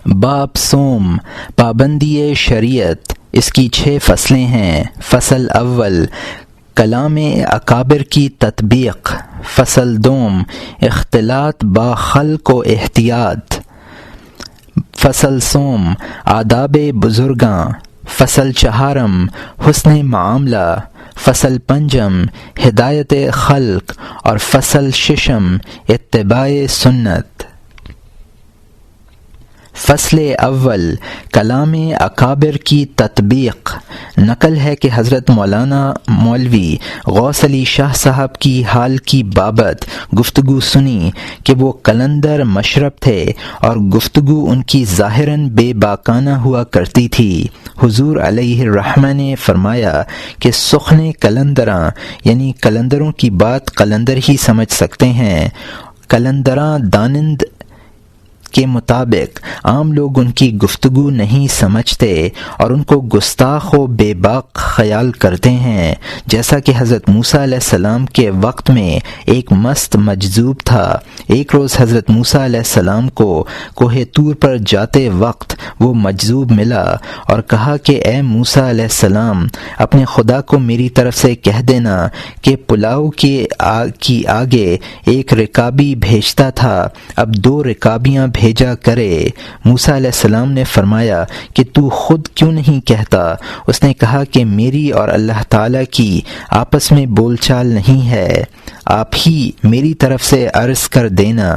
باب صوم، پابندی شریعت، اس کی 6 فصلیں ہیں۔ فصل اول، کلام اکابر کی تطبیق۔ فصل دوم، اختلاط با خلق و احتیاط۔ فصل سوم، آداب بزرگاں۔ فصل چہارم، حسن معاملہ۔ فصل پنجم، ہدایت خلق، اور فصل ششم، اتباع سنت۔ فصل اول، کلام اکابر کی تطبیق۔ نقل ہے کہ حضرت مولانا مولوی غوث علی شاہ صاحب کی حال کی بابت گفتگو سنی کہ وہ قلندر مشرب تھے اور گفتگو ان کی ظاہراً بے باکانہ ہوا کرتی تھی۔ حضور علیہ الرحمہ نے فرمایا کہ سخن قلندراں یعنی قلندروں کی بات قلندر ہی سمجھ سکتے ہیں۔ قلندراں دانند کے مطابق عام لوگ ان کی گفتگو نہیں سمجھتے اور ان کو گستاخ و بے باک خیال کرتے ہیں، جیسا کہ حضرت موسیٰ علیہ السلام کے وقت میں ایک مست مجذوب تھا۔ ایک روز حضرت موسیٰ علیہ السلام کو کوہ طور پر جاتے وقت وہ مجذوب ملا اور کہا کہ اے موسیٰ علیہ السلام، اپنے خدا کو میری طرف سے کہہ دینا کہ پلاؤ کی آگے ایک رکابی بھیجتا تھا، اب 2 رکابیاں بھیجا کرے۔ موسیٰ علیہ السلام نے فرمایا کہ تو خود کیوں نہیں کہتا؟ اس نے کہا کہ میری اور اللہ تعالیٰ کی آپس میں بول چال نہیں ہے، آپ ہی میری طرف سے عرض کر دینا۔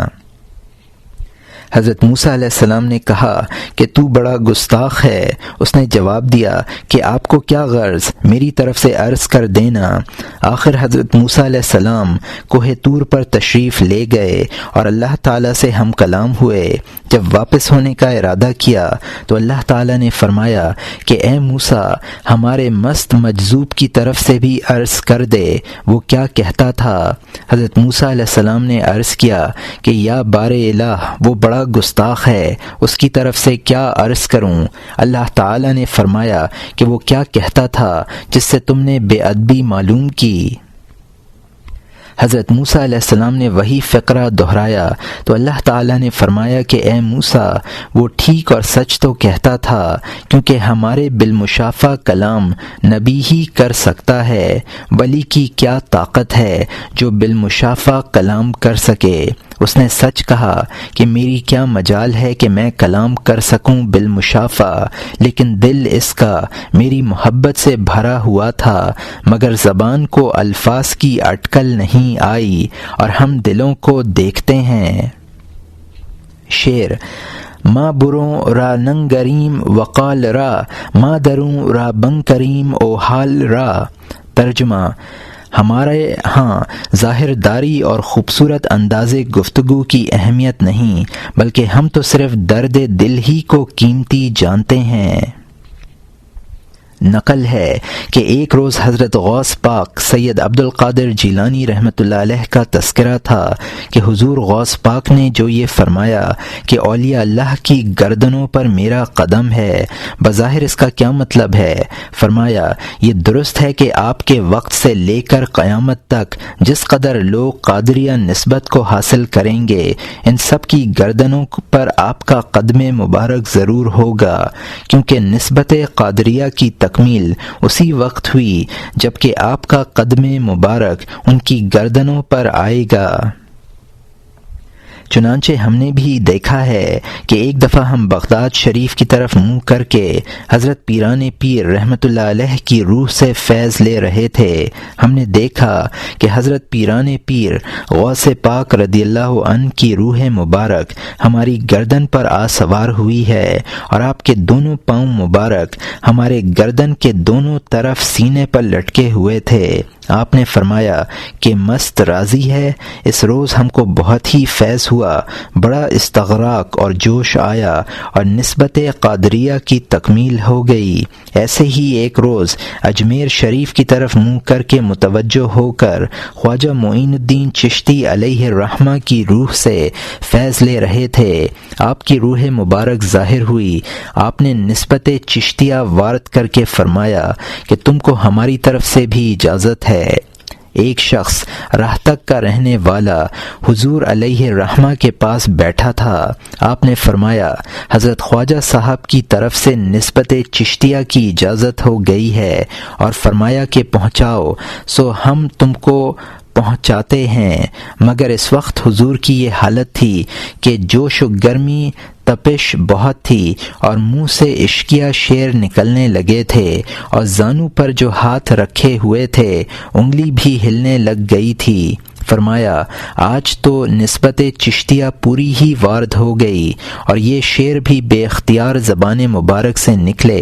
حضرت موسیٰ علیہ السلام نے کہا کہ تو بڑا گستاخ ہے۔ اس نے جواب دیا کہ آپ کو کیا غرض، میری طرف سے عرض کر دینا۔ آخر حضرت موسیٰ علیہ السلام کوہ طور پر تشریف لے گئے اور اللہ تعالیٰ سے ہم کلام ہوئے۔ جب واپس ہونے کا ارادہ کیا تو اللہ تعالیٰ نے فرمایا کہ اے موسیٰ، ہمارے مست مجذوب کی طرف سے بھی عرض کر دے وہ کیا کہتا تھا۔ حضرت موسیٰ علیہ السلام نے عرض کیا کہ یا بار الہ، وہ بڑا گستاخ ہے، اس کی طرف سے کیا عرض کروں۔ اللہ تعالیٰ نے فرمایا کہ وہ کیا کہتا تھا جس سے تم نے بے ادبی معلوم کی۔ حضرت موسیٰ علیہ السلام نے وہی فقرہ دہرایا تو اللہ تعالیٰ نے فرمایا کہ اے موسیٰ، وہ ٹھیک اور سچ تو کہتا تھا، کیونکہ ہمارے بالمشافہ کلام نبی ہی کر سکتا ہے، ولی کی کیا طاقت ہے جو بالمشافہ کلام کر سکے۔ اس نے سچ کہا کہ میری کیا مجال ہے کہ میں کلام کر سکوں بالمشافہ، لیکن دل اس کا میری محبت سے بھرا ہوا تھا، مگر زبان کو الفاظ کی اٹکل نہیں آئی، اور ہم دلوں کو دیکھتے ہیں۔ شعر: ما بروں را ننگریم وقال را، ما دروں را بن کریم او حال را۔ ترجمہ: ہمارے ہاں ظاہر داری اور خوبصورت انداز گفتگو کی اہمیت نہیں، بلکہ ہم تو صرف درد دل ہی کو قیمتی جانتے ہیں۔ نقل ہے کہ ایک روز حضرت غوث پاک سید عبد القادر جیلانی رحمۃ اللہ علیہ کا تذکرہ تھا کہ حضور غوث پاک نے جو یہ فرمایا کہ اولیاء اللہ کی گردنوں پر میرا قدم ہے، بظاہر اس کا کیا مطلب ہے؟ فرمایا یہ درست ہے کہ آپ کے وقت سے لے کر قیامت تک جس قدر لوگ قادریہ نسبت کو حاصل کریں گے، ان سب کی گردنوں پر آپ کا قدم مبارک ضرور ہوگا، کیونکہ نسبت قادریہ کی تکمیل اسی وقت ہوئی جب کہ آپ کا قدم مبارک ان کی گردنوں پر آئے گا۔ چنانچہ ہم نے بھی دیکھا ہے کہ ایک دفعہ ہم بغداد شریف کی طرف منہ کر کے حضرت پیران پیر رحمۃ اللہ علیہ کی روح سے فیض لے رہے تھے۔ ہم نے دیکھا کہ حضرت پیران پیر غوث پاک رضی اللہ عنہ کی روح مبارک ہماری گردن پر آ سوار ہوئی ہے، اور آپ کے دونوں پاؤں مبارک ہمارے گردن کے دونوں طرف سینے پر لٹکے ہوئے تھے۔ آپ نے فرمایا کہ مست راضی ہے، اس روز ہم کو بہت ہی فیض ہوا، بڑا استغراق اور جوش آیا اور نسبت قادریہ کی تکمیل ہو گئی۔ ایسے ہی ایک روز اجمیر شریف کی طرف منہ کر کے متوجہ ہو کر خواجہ معین الدین چشتی علیہ الرحمہ کی روح سے فیض لے رہے تھے۔ آپ کی روح مبارک ظاہر ہوئی، آپ نے نسبت چشتیہ وارد کر کے فرمایا کہ تم کو ہماری طرف سے بھی اجازت ہے۔ ایک شخص راہ تک کا رہنے والا حضور علیہ الرحمہ کے پاس بیٹھا تھا۔ آپ نے فرمایا حضرت خواجہ صاحب کی طرف سے نسبت چشتیہ کی اجازت ہو گئی ہے، اور فرمایا کہ پہنچاؤ۔ سو ہم تم کو پہنچاتے ہیں، مگر اس وقت حضور کی یہ حالت تھی کہ جوش و گرمی تپش بہت تھی اور منہ سے اشکیا شیر نکلنے لگے تھے، اور زانو پر جو ہاتھ رکھے ہوئے تھے انگلی بھی ہلنے لگ گئی تھی۔ فرمایا آج تو نسبت چشتیہ پوری ہی وارد ہو گئی، اور یہ شعر بھی بے اختیار زبان مبارک سے نکلے۔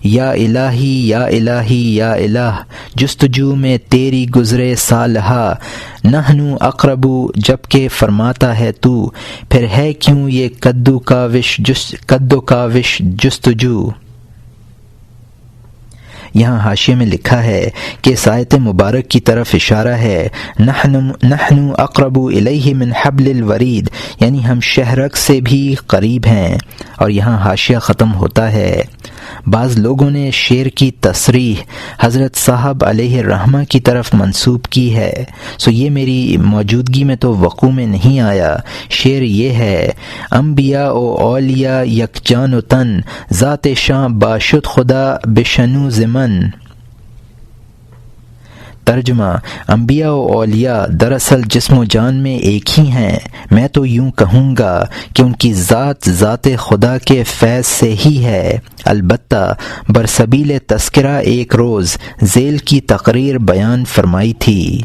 یا الہی یا الہی یا الہ، جستجو میں تیری گزرے سالہا، نحنو اقربو جب کہ فرماتا ہے تو، پھر ہے کیوں یہ کد و کاوش جستجو۔ یہاں حاشیے میں لکھا ہے کہ اس آیت مبارک کی طرف اشارہ ہے، نحن اقرب الیہ من حبل الورید، یعنی ہم شہرک سے بھی قریب ہیں۔ اور یہاں حاشیہ ختم ہوتا ہے۔ بعض لوگوں نے شعر کی تصریح حضرت صاحب علیہ الرحمہ کی طرف منسوب کی ہے، سو یہ میری موجودگی میں تو وقوع میں نہیں آیا۔ شعر یہ ہے، انبیاء و اولیاء یکجان و تن، ذات شاں باشد خدا بشنو زمن۔ ترجمہ، انبیاء و اولیاء دراصل جسم و جان میں ایک ہی ہیں۔ میں تو یوں کہوں گا کہ ان کی ذات خدا کے فیض سے ہی ہے۔ البتہ برسبیل تذکرہ ایک روز ذیل کی تقریر بیان فرمائی تھی۔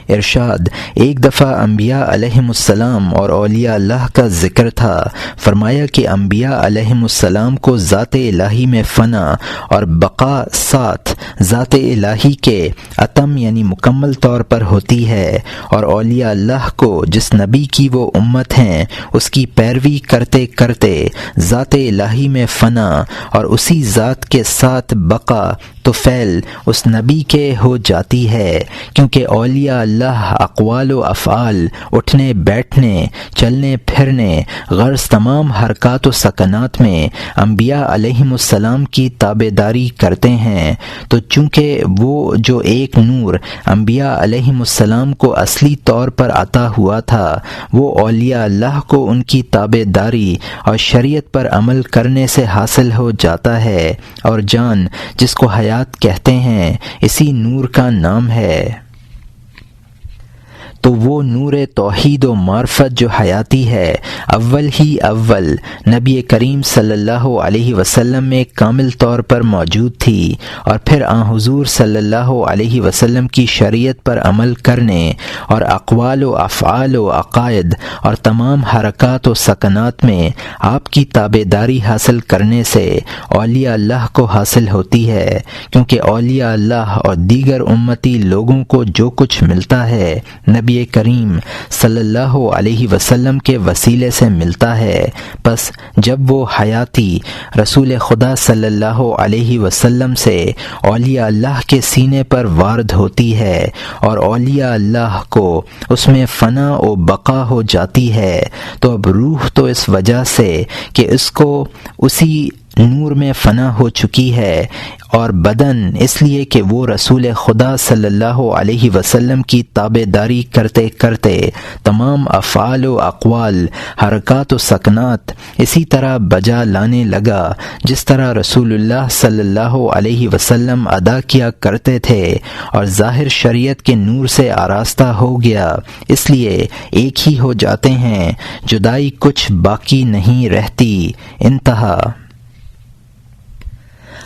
ارشاد، ایک دفعہ انبیاء علیہم السلام اور اولیاء اللہ کا ذکر تھا۔ فرمایا کہ انبیاء علیہم السلام کو ذات الہی میں فنا اور بقا ساتھ ذات الہی کے اتم یعنی مکمل طور پر ہوتی ہے، اور اولیاء اللہ کو جس نبی کی وہ امت ہیں اس کی پیروی کرتے کرتے ذات الہی میں فنا اور اسی ذات کے ساتھ بقا تو فعل اس نبی کے ہو جاتی ہے، کیونکہ اولیاء اللہ اقوال و افعال، اٹھنے بیٹھنے، چلنے پھرنے، غرض تمام حرکات و سکنات میں انبیاء علیہم السلام کی تابع داری کرتے ہیں۔ تو چونکہ وہ جو ایک نور انبیاء علیہم السلام کو اصلی طور پر عطا ہوا تھا، وہ اولیاء اللہ کو ان کی تابع داری اور شریعت پر عمل کرنے سے حاصل ہو جاتا ہے، اور جان جس کو حیات کہتے ہیں اسی نور کا نام ہے۔ تو وہ نور توحید و معرفت جو حیاتی ہے، اول نبی کریم صلی اللہ علیہ وسلم میں کامل طور پر موجود تھی، اور پھر آن حضور صلی اللہ علیہ وسلم کی شریعت پر عمل کرنے اور اقوال و افعال و عقائد اور تمام حرکات و سکنات میں آپ کی تابع داری حاصل کرنے سے اولیاء اللہ کو حاصل ہوتی ہے، کیونکہ اولیاء اللہ اور دیگر امتی لوگوں کو جو کچھ ملتا ہے نبی کریم صلی اللہ علیہ وسلم کے وسیلے سے ملتا ہے۔ پس جب وہ حیاتی رسول خدا صلی اللہ علیہ وسلم سے اولیاء اللہ کے سینے پر وارد ہوتی ہے اور اولیاء اللہ کو اس میں فنا و بقا ہو جاتی ہے، تو اب روح تو اس وجہ سے کہ اس کو اسی نور میں فنا ہو چکی ہے، اور بدن اس لیے کہ وہ رسول خدا صلی اللہ علیہ وسلم کی تابع داری کرتے کرتے تمام افعال و اقوال، حرکات و سکنات اسی طرح بجا لانے لگا جس طرح رسول اللہ صلی اللہ علیہ وسلم ادا کیا کرتے تھے، اور ظاہر شریعت کے نور سے آراستہ ہو گیا، اس لیے ایک ہی ہو جاتے ہیں، جدائی کچھ باقی نہیں رہتی۔ انتہا۔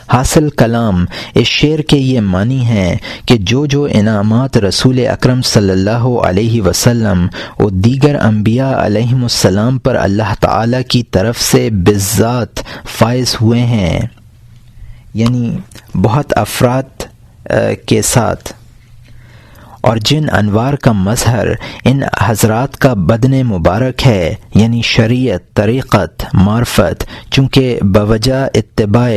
حاصل کلام اس شعر کے یہ معنی ہیں کہ جو انعامات رسول اکرم صلی اللہ علیہ وسلم و دیگر انبیاء علیہم السلام پر اللہ تعالی کی طرف سے بالذات فائز ہوئے ہیں، یعنی بہت افراد کے ساتھ، اور جن انوار کا مظہر ان حضرات کا بدن مبارک ہے، یعنی شریعت، طریقت، معرفت، چونکہ بوجہ اتباع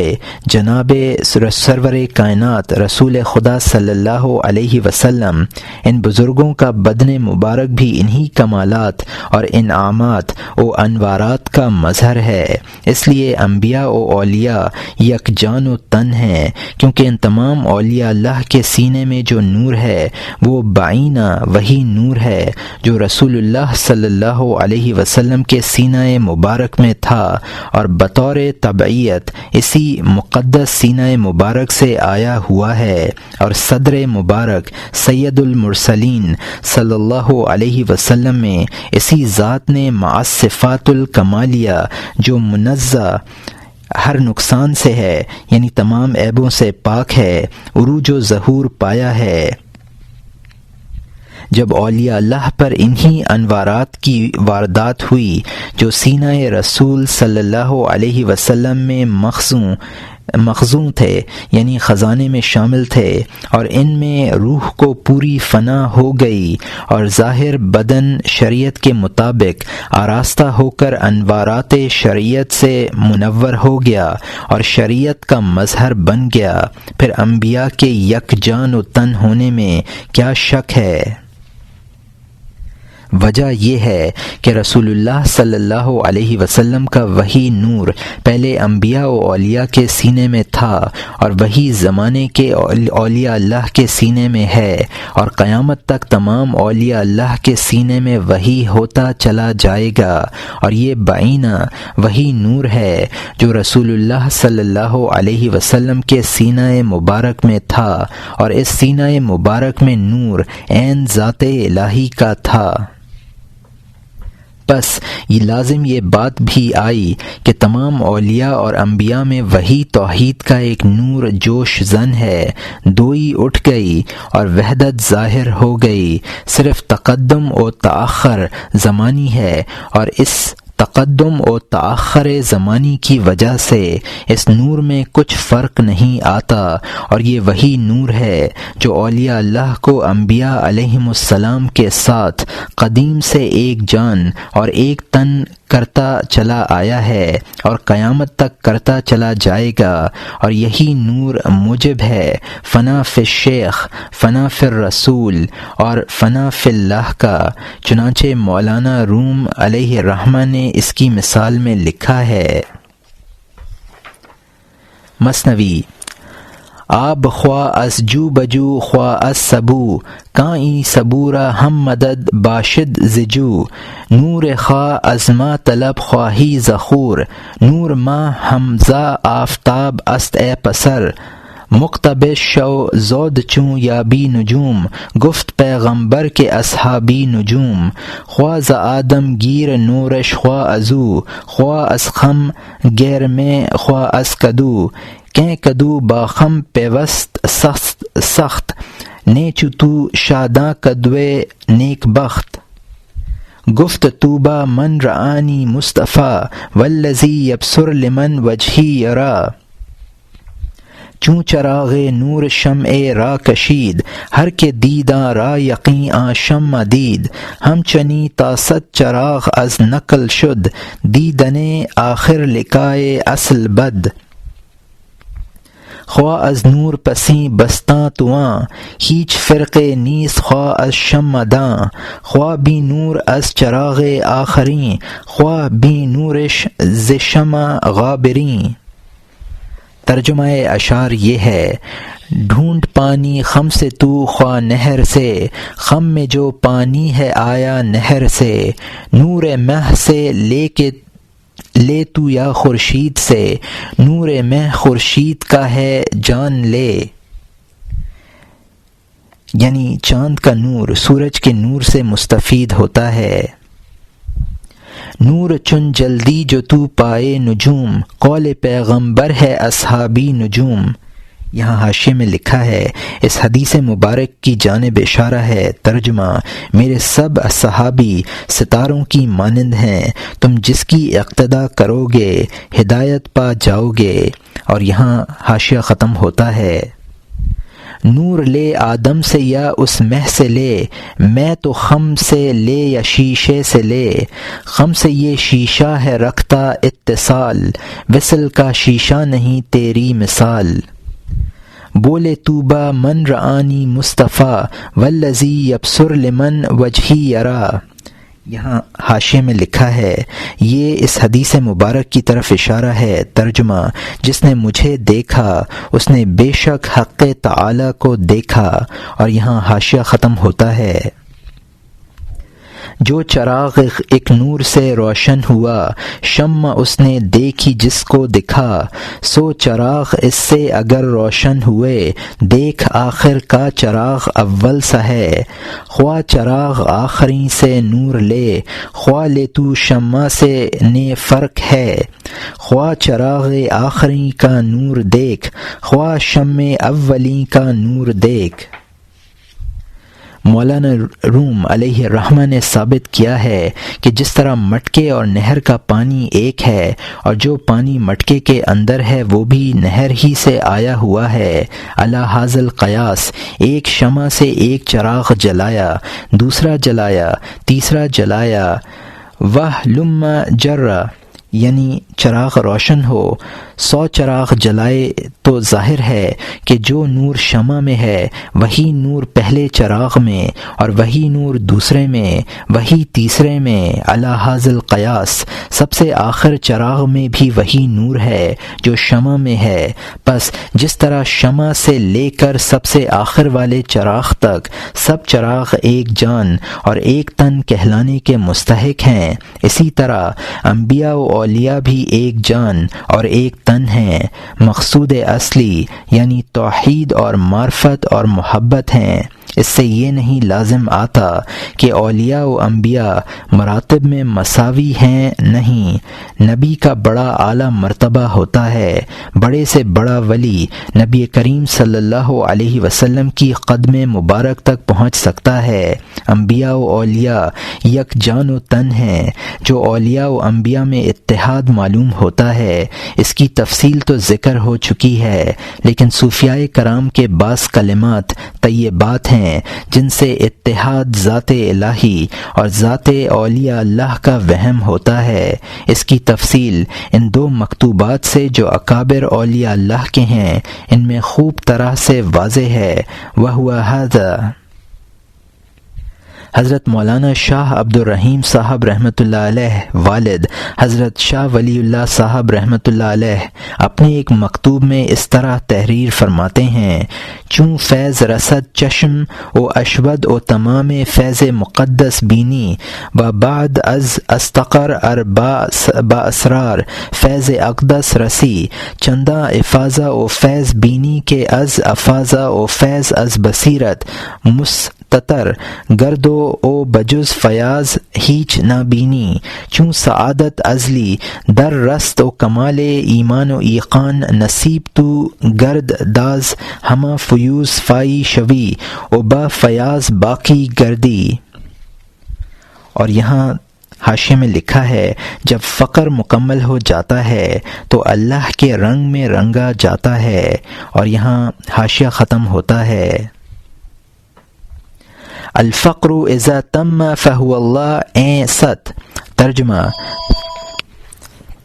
جناب سرور کائنات رسول خدا صلی اللہ علیہ وسلم، ان بزرگوں کا بدن مبارک بھی انہی کمالات اور انعامات و انوارات کا مظہر ہے۔ اس لیے انبیاء و اولیاء یکجان و تن ہیں، کیونکہ ان تمام اولیاء اللہ کے سینے میں جو نور ہے وہ بعینہ وہی نور ہے جو رسول اللہ صلی اللہ علیہ وسلم کے سینہ مبارک میں تھا، اور بطور طبعیت اسی مقدس سینہ مبارک سے آیا ہوا ہے، اور صدر مبارک سید المرسلین صلی اللہ علیہ وسلم میں اسی ذات نے مع صفات الکمالیہ جو منزہ ہر نقصان سے ہے، یعنی تمام عیبوں سے پاک ہے، عروج و ظہور پایا ہے۔ جب اولیاء اللہ پر انہی انوارات کی واردات ہوئی جو سینہ رسول صلی اللہ علیہ وسلم میں مخزون تھے، یعنی خزانے میں شامل تھے، اور ان میں روح کو پوری فنا ہو گئی اور ظاہر بدن شریعت کے مطابق آراستہ ہو کر انوارات شریعت سے منور ہو گیا اور شریعت کا مظہر بن گیا، پھر انبیاء کے یکجان و تن ہونے میں کیا شک ہے؟ وجہ یہ ہے کہ رسول اللہ صلی اللہ علیہ وسلم کا وہی نور پہلے انبیاء و اولیاء کے سینے میں تھا، اور وہی زمانے کے اولیاء اللہ کے سینے میں ہے، اور قیامت تک تمام اولیاء اللہ کے سینے میں وہی ہوتا چلا جائے گا، اور یہ بعینہ وہی نور ہے جو رسول اللہ صلی اللہ علیہ وسلم کے سینہ مبارک میں تھا، اور اس سینہ مبارک میں نور عین ذات الہی کا تھا۔ بس یہ لازم یہ بات بھی آئی کہ تمام اولیاء اور انبیاء میں وہی توحید کا ایک نور جوش زن ہے، دوئی اٹھ گئی اور وحدت ظاہر ہو گئی، صرف تقدم و تاخر زمانی ہے، اور اس تقدم و تاخر زمانی کی وجہ سے اس نور میں کچھ فرق نہیں آتا، اور یہ وہی نور ہے جو اولیاء اللہ کو انبیاء علیہم السلام کے ساتھ قدیم سے ایک جان اور ایک تن کرتا چلا آیا ہے اور قیامت تک کرتا چلا جائے گا، اور یہی نور موجب ہے فنا فی الشیخ، فنا فی الرسول اور فنا فی اللہ کا۔ چنانچہ مولانا روم علیہ الرحمہ نے اس کی مثال میں لکھا ہے۔ مثنوی: آب خواہ از جو بجو خواہ از سبو، کائیں صبورہ ہم مدد باشد زجو، نور خواہ از ما طلب خواہی زخور، نور ما حمزہ آفتاب است اے پسر، مقتبس شو زود چوں یابی نجوم، گفت پیغمبر کے اصحابی نجوم، خواہ ز آدم گیر نورش خواہ ازو، خواہ از خم گیر میں خواہ از کدو، کیں کدو با خم پیوست سخت، نیچو تو شاداں کدوے نیک بخت، گفت طوبی من رآنی مصطفیٰ والذی یبصر لمن وجہی یرا، چوں چراغ نور شمع را کشید، ہر کے دیداں را یقین آ شمع دید، ہم چنی تا صد چراغ از نقل شد، دیدن آخر لقائے اصل بد، خواہ از نور پسیں بستاں تواں، ہیچ فرقے نیست خواہ از شمع داں، خواہ بی نور از چراغ آخریں، خواہ بی نورش ز شمع غابریں۔ ترجمہ اشعار یہ ہے: ڈھونڈ پانی خم سے تو خواہ نہر سے، خم میں جو پانی ہے آیا نہر سے، نور مہ سے لے تو یا خورشید سے، نور مہ خورشید کا ہے جان لے، یعنی چاند کا نور سورج کے نور سے مستفید ہوتا ہے۔ نور چن جلدی جو تو پائے نجوم، قول پیغمبر ہے اصحابی نجوم۔ یہاں حاشیے میں لکھا ہے اس حدیث مبارک کی جانب اشارہ ہے۔ ترجمہ: میرے سب صحابی ستاروں کی مانند ہیں، تم جس کی اقتدا کرو گے ہدایت پا جاؤ گے۔ اور یہاں حاشیہ ختم ہوتا ہے۔ نور لے آدم سے یا اس مہ سے لے، میں تو خم سے لے یا شیشے سے لے، خم سے یہ شیشہ ہے رکھتا اتصال، وصل کا شیشہ نہیں تیری مثال۔ بولے طوبیٰ من رآنی مصطفیٰ والذی یبصر لمن وجہی یرا۔ یہاں حاشیے میں لکھا ہے یہ اس حدیث مبارک کی طرف اشارہ ہے۔ ترجمہ: جس نے مجھے دیکھا اس نے بے شک حق تعالی کو دیکھا۔ اور یہاں حاشیہ ختم ہوتا ہے۔ جو چراغ ایک نور سے روشن ہوا، شمع اس نے دیکھی جس کو دکھا، سو چراغ اس سے اگر روشن ہوئے، دیکھ آخر کا چراغ اول سا ہے۔ خواہ چراغ آخری سے نور لے، خواہ لے تو شمع سے نے فرق ہے، خواہ چراغ آخری کا نور دیکھ، خواہ شمع اولی کا نور دیکھ۔ مولانا روم علیہ الرحمہ نے ثابت کیا ہے کہ جس طرح مٹکے اور نہر کا پانی ایک ہے، اور جو پانی مٹکے کے اندر ہے وہ بھی نہر ہی سے آیا ہوا ہے، علی ھذا القیاس ایک شمع سے ایک چراغ جلایا، دوسرا جلایا، تیسرا جلایا، وَهْلُمَّ جَرَّ یعنی چراغ روشن ہو، 100 چراغ جلائے تو ظاہر ہے کہ جو نور شمع میں ہے وہی نور پہلے چراغ میں، اور وہی نور دوسرے میں، وہی تیسرے میں، علی ھذا القیاس سب سے آخر چراغ میں بھی وہی نور ہے جو شمع میں ہے۔ پس جس طرح شمع سے لے کر سب سے آخر والے چراغ تک سب چراغ ایک جان اور ایک تن کہلانے کے مستحق ہیں، اسی طرح انبیاء و اولیاء بھی ایک جان اور ایک تن ہیں، مقصود اصلی یعنی توحید اور معرفت اور محبت ہیں۔ اس سے یہ نہیں لازم آتا کہ اولیاء و انبیاء مراتب میں مساوی ہیں، نہیں، نبی کا بڑا اعلیٰ مرتبہ ہوتا ہے، بڑے سے بڑا ولی نبی کریم صلی اللہ علیہ وسلم کی قدم مبارک تک پہنچ سکتا ہے۔ انبیاء و اولیاء یک جان و تن ہیں۔ جو اولیاء و انبیاء میں اتحاد معلوم ہوتا ہے اس کی تفصیل تو ذکر ہو چکی ہے، لیکن صوفیاء کرام کے بعض کلمات طیبات ہیں جن سے اتحاد ذات الہی اور ذات اولیاء اللہ کا وہم ہوتا ہے۔ اس کی تفصیل ان 2 مکتوبات سے جو اکابر اولیاء اللہ کے ہیں ان میں خوب طرح سے واضح ہے۔ وَهُوَ هَذَا حضرت مولانا شاہ عبد الرحیم صاحب رحمۃ اللہ علیہ والد حضرت شاہ ولی اللہ صاحب رحمۃ اللہ علیہ اپنے ایک مکتوب میں اس طرح تحریر فرماتے ہیں: چوں فیض رسد چشم و اشود و تمام فیض مقدس بینی و بعد از استقر با اسرار فیض اقدس رسی، چندہ افاظہ و فیض بینی کے از افاظہ و فیض از بصیرت مستتر گرد او بجز فیاض ہیچ نہ بینی، چوں سعادت ازلی در رست و کمال ایمان و ایقان نصیب تو گرد داز ہما فیوز فائی شوی و با فیاض باقی گردی۔ اور یہاں حاشیے میں لکھا ہے جب فقر مکمل ہو جاتا ہے تو اللہ کے رنگ میں رنگا جاتا ہے۔ اور یہاں حاشیہ ختم ہوتا ہے۔ الفقر اذا تم فهو اللہ این ست۔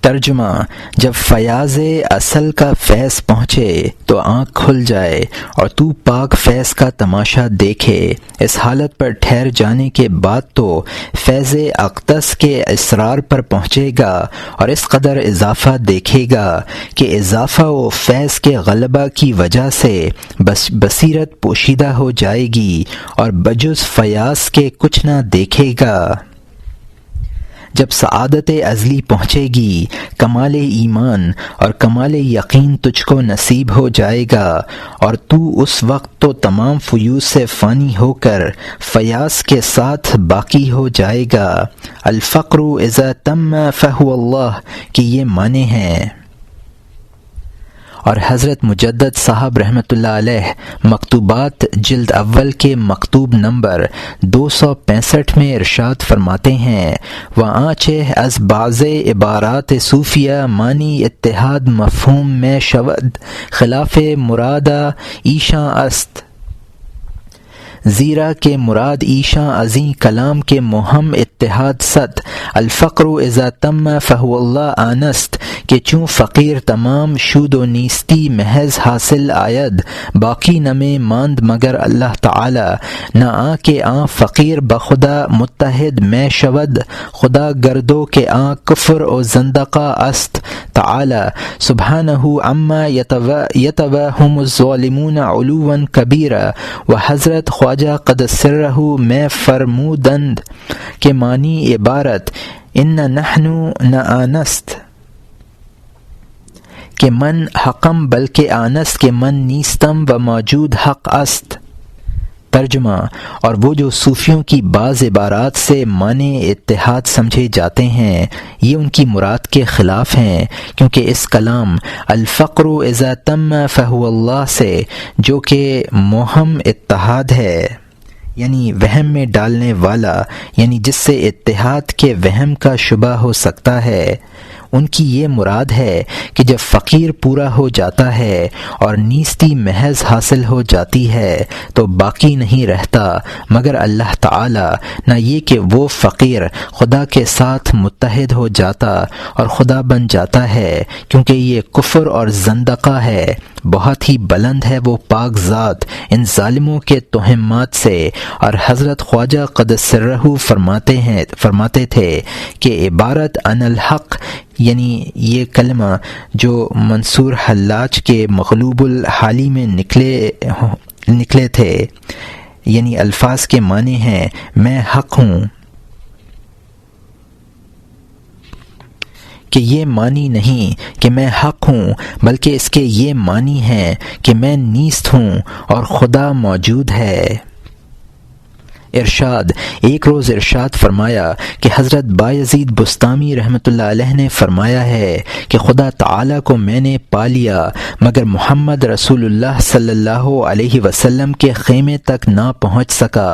ترجمہ جب فیاض اصل کا فیض پہنچے تو آنکھ کھل جائے اور تو پاک فیض کا تماشا دیکھے، اس حالت پر ٹھہر جانے کے بعد تو فیض اقدس کے اسرار پر پہنچے گا اور اس قدر اضافہ دیکھے گا کہ اضافہ و فیض کے غلبہ کی وجہ سے بصیرت پوشیدہ ہو جائے گی اور بجز فیاض کے کچھ نہ دیکھے گا۔ جب سعادت ازلی پہنچے گی، کمال ایمان اور کمال یقین تجھ کو نصیب ہو جائے گا اور تو اس وقت تو تمام فیوز سے فانی ہو کر فیاض کے ساتھ باقی ہو جائے گا۔ الفقر اذا تم فهو اللہ کی یہ معنی ہیں۔ اور حضرت مجدد صاحب رحمۃ اللہ علیہ مکتوبات جلد اول کے مکتوب نمبر 265 میں ارشاد فرماتے ہیں: وآنچہ از بعض عبارات صوفیہ معنی اتحاد مفہوم میں شود خلاف مرادہ ایشاں است۔ زیرا کہ مراد ایشاں ازیں کلام کے مہم اتحاد ست الفقر اذا تم فهو اللہ آنست کہ چوں فقیر تمام شود و نیستی محض حاصل آید باقی نمے ماند مگر اللہ تعالی نہ آ کہ آ فقیر بخدا متحد میں شود خدا گردو کہ آ کفر و زندقہ است تعالی سبحانہ عما یتوہم الظالمون علوا کبیرا و حضرت خواجہ قد سرہ میں فرمودند کہ معنی عبارت ان نحن نہ آنست کہ من حقم بلکہ آنست کہ من نیستم و موجود حق است۔ ترجمہ، اور وہ جو صوفیوں کی بعض عبارات سے معنی اتحاد سمجھے جاتے ہیں یہ ان کی مراد کے خلاف ہیں، کیونکہ اس کلام الفقر اذا تم فهو اللہ سے جو کہ موہم اتحاد ہے یعنی وہم میں ڈالنے والا، یعنی جس سے اتحاد کے وہم کا شبہ ہو سکتا ہے، ان کی یہ مراد ہے کہ جب فقیر پورا ہو جاتا ہے اور نیستی محض حاصل ہو جاتی ہے تو باقی نہیں رہتا مگر اللہ تعالی، نہ یہ کہ وہ فقیر خدا کے ساتھ متحد ہو جاتا اور خدا بن جاتا ہے، کیونکہ یہ کفر اور زندقہ ہے۔ بہت ہی بلند ہے وہ پاک ذات ان ظالموں کے توہمات سے، اور حضرت خواجہ قدس سرہ فرماتے تھے کہ عبارت ان الحق یعنی یہ کلمہ جو منصور حلاج کے مغلوب الحالی میں نکلے تھے، یعنی الفاظ کے معنی ہیں میں حق ہوں، کہ یہ معنی نہیں کہ میں حق ہوں بلکہ اس کے یہ معنی ہیں کہ میں نیست ہوں اور خدا موجود ہے۔ ارشاد، ایک روز ارشاد فرمایا کہ حضرت بایزید بسطامی رحمۃ اللہ علیہ نے فرمایا ہے کہ خدا تعالیٰ کو میں نے پا لیا مگر محمد رسول اللہ صلی اللہ علیہ وسلم کے خیمے تک نہ پہنچ سکا۔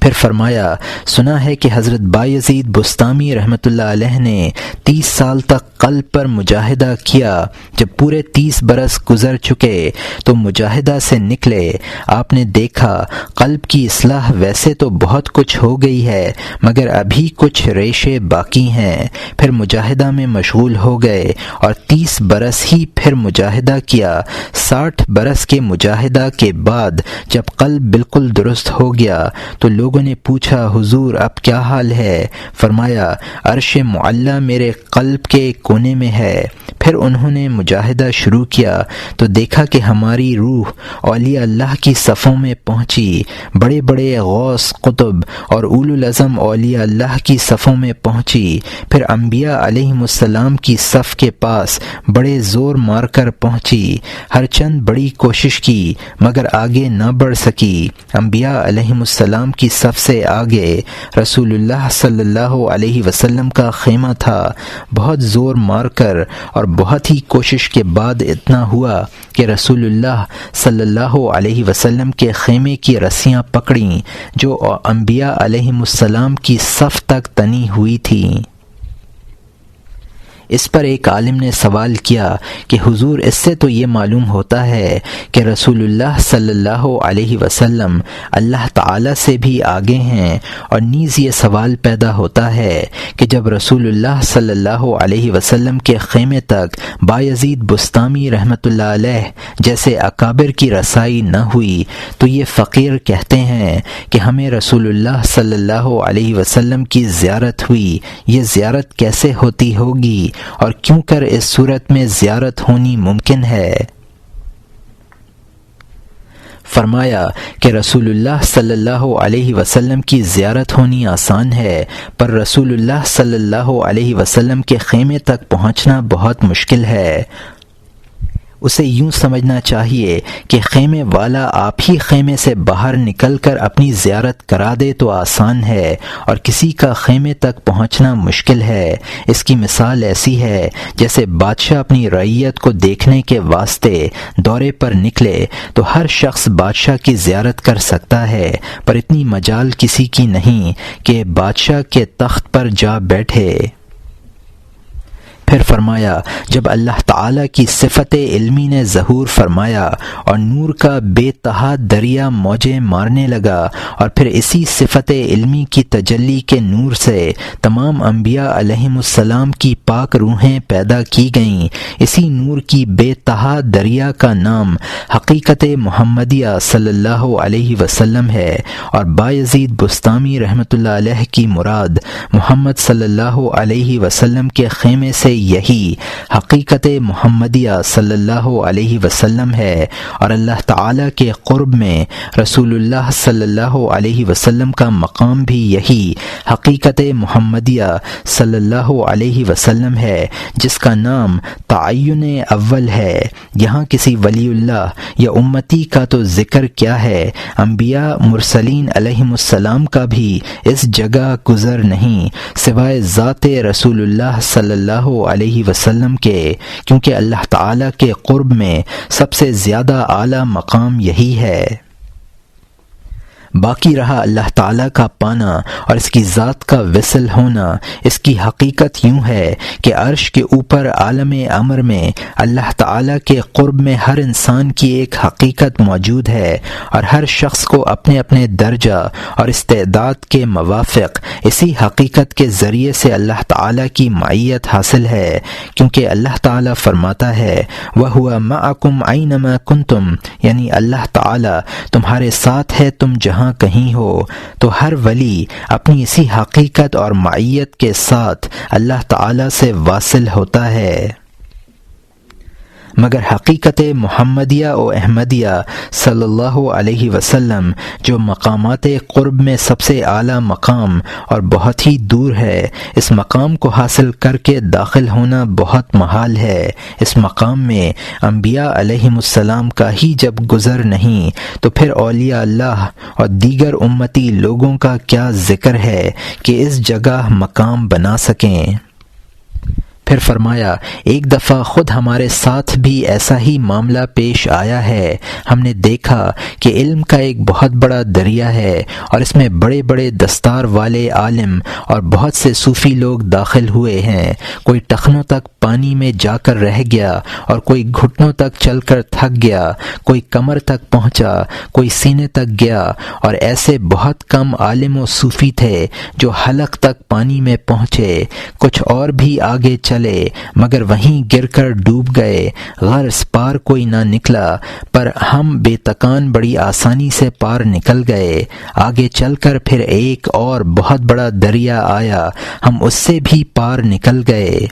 پھر فرمایا، سنا ہے کہ حضرت بایزید بسطامی رحمۃ اللہ علیہ نے 30 سال تک قلب پر مجاہدہ کیا۔ جب پورے 30 برس گزر چکے تو مجاہدہ سے نکلے، آپ نے دیکھا قلب کی اصلاح ویسے تو بہت کچھ ہو گئی ہے مگر ابھی کچھ ریشے باقی ہیں۔ پھر مجاہدہ میں مشغول ہو گئے اور 30 برس ہی پھر مجاہدہ کیا۔ 60 برس کے مجاہدہ کے بعد جب قلب بالکل درست ہو گیا تو لوگوں نے پوچھا، حضور اب کیا حال ہے؟ فرمایا، عرش معلی میرے قلب کے کونے میں ہے۔ پھر انہوں نے مجاہدہ شروع کیا تو دیکھا کہ ہماری روح اولیاء اللہ کی صفوں میں پہنچی، بڑے بڑے غوث قطب اور اولو العزم اولیاء اللہ کی صفوں میں پہنچی۔ پھر انبیاء علیہم السلام کی صف کے پاس بڑے زور مار کر پہنچی، ہر چند بڑی کوشش کی مگر آگے نہ بڑھ سکی۔ انبیاء علیہم السلام کی صف سے آگے رسول اللہ صلی اللہ علیہ وسلم کا خیمہ تھا۔ بہت زور مار کر اور بہت ہی کوشش کے بعد اتنا ہوا کہ رسول اللہ صلی اللہ علیہ وسلم کے خیمے کی رسیاں پکڑیں جو انبیاء علیہم السلام کی صف تک تنی ہوئی تھیں۔ اس پر ایک عالم نے سوال کیا کہ حضور اس سے تو یہ معلوم ہوتا ہے کہ رسول اللہ صلی اللہ علیہ وسلم اللہ تعالی سے بھی آگے ہیں، اور نیز یہ سوال پیدا ہوتا ہے کہ جب رسول اللہ صلی اللہ علیہ وسلم کے خیمے تک بایزید بسطامی رحمۃ اللہ علیہ جیسے اکابر کی رسائی نہ ہوئی تو یہ فقیر کہتے ہیں کہ ہمیں رسول اللہ صلی اللہ علیہ وسلم کی زیارت ہوئی، یہ زیارت کیسے ہوتی ہوگی اور کیوں کر اس صورت میں زیارت ہونی ممکن ہے؟ فرمایا کہ رسول اللہ صلی اللہ علیہ وسلم کی زیارت ہونی آسان ہے، پر رسول اللہ صلی اللہ علیہ وسلم کے خیمے تک پہنچنا بہت مشکل ہے۔ اسے یوں سمجھنا چاہیے کہ خیمے والا آپ ہی خیمے سے باہر نکل کر اپنی زیارت کرا دے تو آسان ہے، اور کسی کا خیمے تک پہنچنا مشکل ہے۔ اس کی مثال ایسی ہے جیسے بادشاہ اپنی رعیت کو دیکھنے کے واسطے دورے پر نکلے تو ہر شخص بادشاہ کی زیارت کر سکتا ہے، پر اتنی مجال کسی کی نہیں کہ بادشاہ کے تخت پر جا بیٹھے۔ پھر فرمایا جب اللہ تعالیٰ کی صفت علمی نے ظہور فرمایا اور نور کا بے تہا دریا موجیں مارنے لگا، اور پھر اسی صفت علمی کی تجلی کے نور سے تمام انبیاء علیہم السلام کی پاک روحیں پیدا کی گئیں، اسی نور کی بے تہا دریا کا نام حقیقت محمدیہ صلی اللہ علیہ وسلم ہے، اور بایزید بستامی رحمۃ اللہ علیہ کی مراد محمد صلی اللہ علیہ وسلم کے خیمے سے یہی حقیقت محمدیہ صلی اللہ علیہ وسلم ہے، اور اللہ تعالیٰ کے قرب میں رسول اللہ صلی اللہ علیہ وسلم کا مقام بھی یہی حقیقت محمدیہ صلی اللہ علیہ وسلم ہے، جس کا نام تعین اول ہے۔ یہاں کسی ولی اللہ یا امتی کا تو ذکر کیا ہے، انبیاء مرسلین علیہم السلام کا بھی اس جگہ گزر نہیں سوائے ذات رسول اللہ صلی اللہ علیہ وسلم کے، کیونکہ اللہ تعالیٰ کے قرب میں سب سے زیادہ اعلیٰ مقام یہی ہے۔ باقی رہا اللہ تعالیٰ کا پانا اور اس کی ذات کا وصل ہونا، اس کی حقیقت یوں ہے کہ عرش کے اوپر عالم امر میں اللہ تعالیٰ کے قرب میں ہر انسان کی ایک حقیقت موجود ہے، اور ہر شخص کو اپنے اپنے درجہ اور استعداد کے موافق اسی حقیقت کے ذریعے سے اللہ تعالیٰ کی معیت حاصل ہے، کیونکہ اللہ تعالیٰ فرماتا ہے وَهُوَ مَعَكُمْ أَيْنَمَا كُنْتُمْ، یعنی اللہ تعالیٰ تمہارے ساتھ ہے تم جہاں کہیں ہو۔ تو ہر ولی اپنی اسی حقیقت اور معیت کے ساتھ اللہ تعالیٰ سے واصل ہوتا ہے، مگر حقیقت محمدیہ و احمدیہ صلی اللہ علیہ وسلم جو مقامات قرب میں سب سے اعلیٰ مقام اور بہت ہی دور ہے، اس مقام کو حاصل کر کے داخل ہونا بہت محال ہے۔ اس مقام میں انبیاء علیہم السلام کا ہی جب گزر نہیں تو پھر اولیاء اللہ اور دیگر امتی لوگوں کا کیا ذکر ہے کہ اس جگہ مقام بنا سکیں۔ پھر فرمایا ایک دفعہ خود ہمارے ساتھ بھی ایسا ہی معاملہ پیش آیا ہے، ہم نے دیکھا کہ علم کا ایک بہت بڑا دریا ہے، اور اس میں بڑے بڑے دستار والے عالم اور بہت سے صوفی لوگ داخل ہوئے ہیں، کوئی ٹخنوں تک پانی میں جا کر رہ گیا اور کوئی گھٹنوں تک چل کر تھک گیا، کوئی کمر تک پہنچا، کوئی سینے تک گیا، اور ایسے بہت کم عالم و صوفی تھے جو حلق تک پانی میں پہنچے، کچھ اور بھی آگے چلے مگر وہیں گر کر ڈوب گئے، غرض پار کوئی نہ نکلا، پر ہم بے تکان بڑی آسانی سے پار نکل گئے۔ آگے چل کر پھر ایک اور بہت بڑا دریا آیا، ہم اس سے بھی پار نکل گئے۔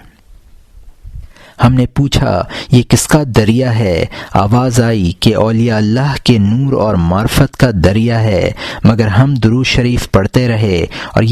ہم نے پوچھا یہ کس کا دریا ہے؟ آواز آئی کہ اولیاء اللہ کے نور اور معرفت کا دریا ہے، مگر ہم درود شریف پڑھتے رہے اور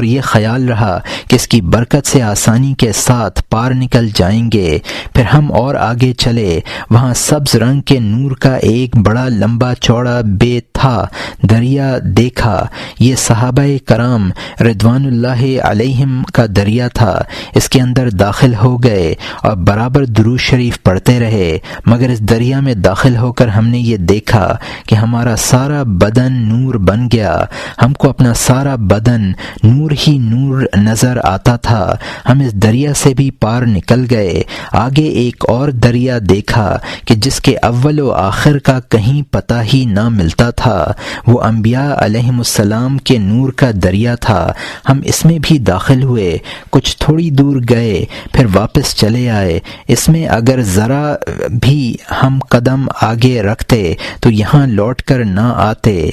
یہ خیال رہا کہ اس کی برکت سے آسانی کے ساتھ پار نکل جائیں گے۔ پھر ہم اور آگے چلے، وہاں سبز رنگ کے نور کا ایک بڑا لمبا چوڑا بے تھا دریا دیکھا، یہ صحابہ کرام رضوان اللہ علیہم کا دریا تھا۔ اس کے اندر داخل ہو گئے اور برابر درود شریف پڑھتے رہے، مگر اس دریا میں داخل ہو کر ہم نے یہ دیکھا کہ ہمارا سارا بدن نور بن گیا، ہم کو اپنا سارا بدن نور ہی نور نظر آتا تھا۔ ہم اس دریا سے بھی پار نکل گئے۔ آگے ایک اور دریا دیکھا کہ جس کے اول و آخر کا کہیں پتہ ہی نہ ملتا تھا، وہ انبیاء علیہم السلام کے نور کا دریا تھا۔ ہم اس میں بھی داخل ہوئے، کچھ تھوڑی دور گئے، پھر واپس چلے آئے۔ اس میں اگر ذرا بھی ہم قدم آگے رکھتے تو یہاں لوٹ کر نہ آتے۔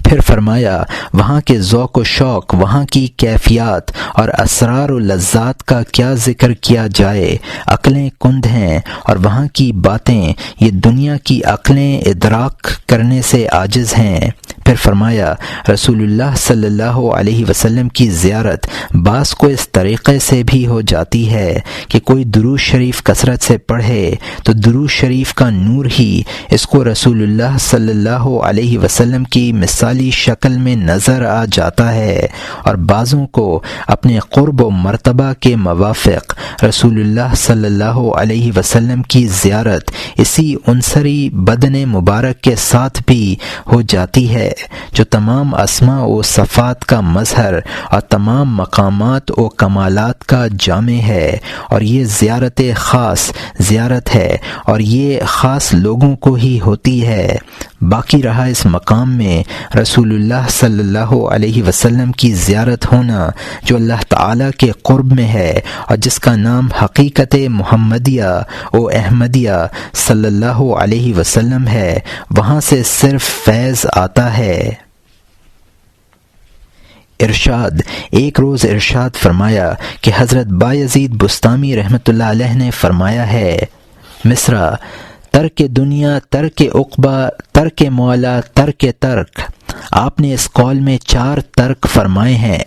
پھر فرمایا وہاں کے ذوق و شوق، وہاں کی کیفیات اور اسرار و لذات کا کیا ذکر کیا جائے، عقلیں کند ہیں، اور وہاں کی باتیں یہ دنیا کی عقلیں ادراک کرنے سے عاجز ہیں۔ پھر فرمایا رسول اللہ صلی اللہ علیہ وسلم کی زیارت بعض کو اس طریقے سے بھی ہو جاتی ہے کہ کوئی درود شریف کثرت سے پڑھے تو درود شریف کا نور ہی اس کو رسول اللہ صلی اللہ علیہ وسلم کی مثالی شکل میں نظر آ جاتا ہے، اور بعضوں کو اپنے قرب و مرتبہ کے موافق رسول اللہ صلی اللہ علیہ وسلم کی زیارت اسی عنصری بدن مبارک کے ساتھ بھی ہو جاتی ہے جو تمام اسماء و صفات کا مظہر اور تمام مقامات و کمالات کا جامع ہے، اور یہ زیارت خاص زیارت ہے اور یہ خاص لوگوں کو ہی ہوتی ہے۔ باقی رہا اس مقام میں رسول اللہ صلی اللہ علیہ وسلم کی زیارت ہونا جو اللہ تعالیٰ کے قرب میں ہے اور جس کا نام حقیقت محمدیہ و احمدیہ صلی اللہ علیہ وسلم ہے، وہاں سے صرف فیض آتا ہے۔ ارشاد، ایک روز ارشاد فرمایا کہ حضرت بایزید بستامی رحمۃ اللہ علیہ نے فرمایا ہے، مصرع، ترک دنیا، ترک عقبہ، ترک مولا، ترک ترک۔ آپ نے اس قول میں 4 ترک فرمائے ہیں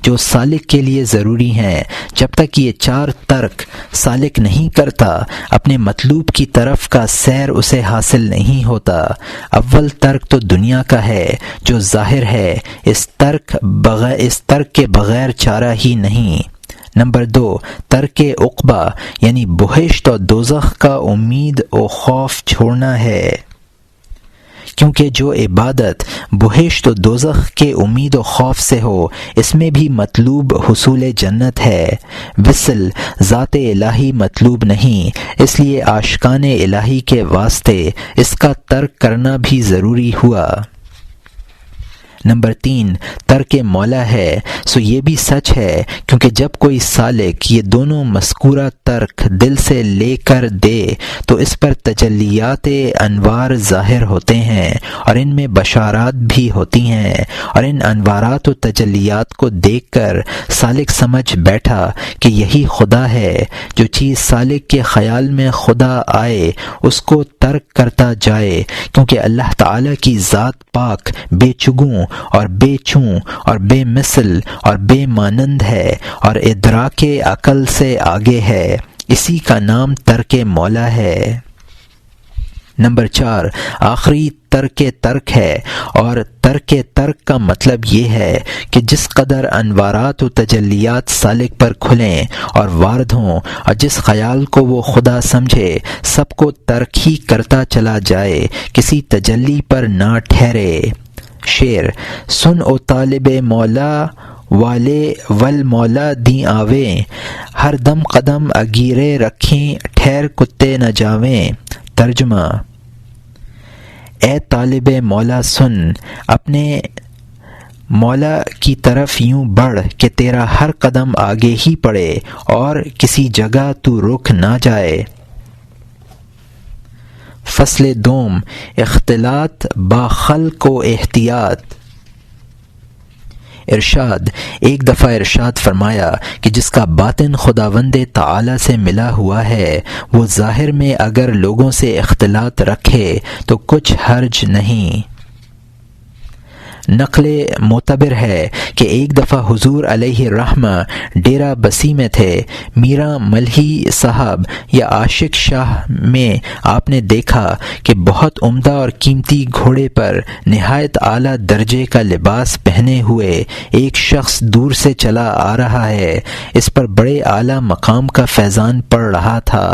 جو سالک کے لیے ضروری ہیں۔ جب تک یہ 4 ترک سالک نہیں کرتا اپنے مطلوب کی طرف کا سیر اسے حاصل نہیں ہوتا۔ اول ترک تو دنیا کا ہے جو ظاہر ہے، اس ترک کے بغیر چارہ ہی نہیں۔ نمبر 2، ترک عقبہ یعنی بہشت و دوزخ کا امید و خوف چھوڑنا ہے، کیونکہ جو عبادت بہشت و دوزخ کے امید و خوف سے ہو اس میں بھی مطلوب حصول جنت ہے۔ وصل ذات الہی مطلوب نہیں، اس لیے عاشقان الہی کے واسطے اس کا ترک کرنا بھی ضروری ہوا۔ نمبر 3، ترک مولا ہے، سو یہ بھی سچ ہے کیونکہ جب کوئی سالک یہ دونوں مذکورہ ترک دل سے لے کر دے تو اس پر تجلیات انوار ظاہر ہوتے ہیں اور ان میں بشارات بھی ہوتی ہیں، اور ان انوارات و تجلیات کو دیکھ کر سالک سمجھ بیٹھا کہ یہی خدا ہے۔ جو چیز سالک کے خیال میں خدا آئے اس کو ترک کرتا جائے، کیونکہ اللہ تعالیٰ کی ذات پاک بے چگوں اور بے چوں اور بے مثل اور بے مانند ہے اور ادراک عقل سے آگے ہے، اسی کا نام ترک مولا ہے۔ نمبر 4، آخری ترک ترک ہے، اور ترک ترک کا مطلب یہ ہے کہ جس قدر انوارات و تجلیات سالک پر کھلیں اور وارد ہوں اور جس خیال کو وہ خدا سمجھے سب کو ترک ہی کرتا چلا جائے، کسی تجلی پر نہ ٹھہرے۔ شعر، سن او طالب مولا والے والمولا دیں آویں، ہر دم قدم اگیرے رکھیں ٹھہر کتے نہ جاویں۔ ترجمہ، اے طالب مولا سن، اپنے مولا کی طرف یوں بڑھ کہ تیرا ہر قدم آگے ہی پڑے اور کسی جگہ تو رک نہ جائے۔ فصل دوم، اختلاط با خلق و احتیاط۔ ارشاد، ایک دفعہ ارشاد فرمایا کہ جس کا باطن خداوند تعالی سے ملا ہوا ہے وہ ظاہر میں اگر لوگوں سے اختلاط رکھے تو کچھ حرج نہیں۔ نقل معتبر ہے کہ ایک دفعہ حضور علیہ الرحمہ ڈیرہ بسی میں تھے۔ میرا ملہی صاحب یا عاشق شاہ میں آپ نے دیکھا کہ بہت عمدہ اور قیمتی گھوڑے پر نہایت اعلیٰ درجے کا لباس پہنے ہوئے ایک شخص دور سے چلا آ رہا ہے۔ اس پر بڑے اعلیٰ مقام کا فیضان پڑ رہا تھا۔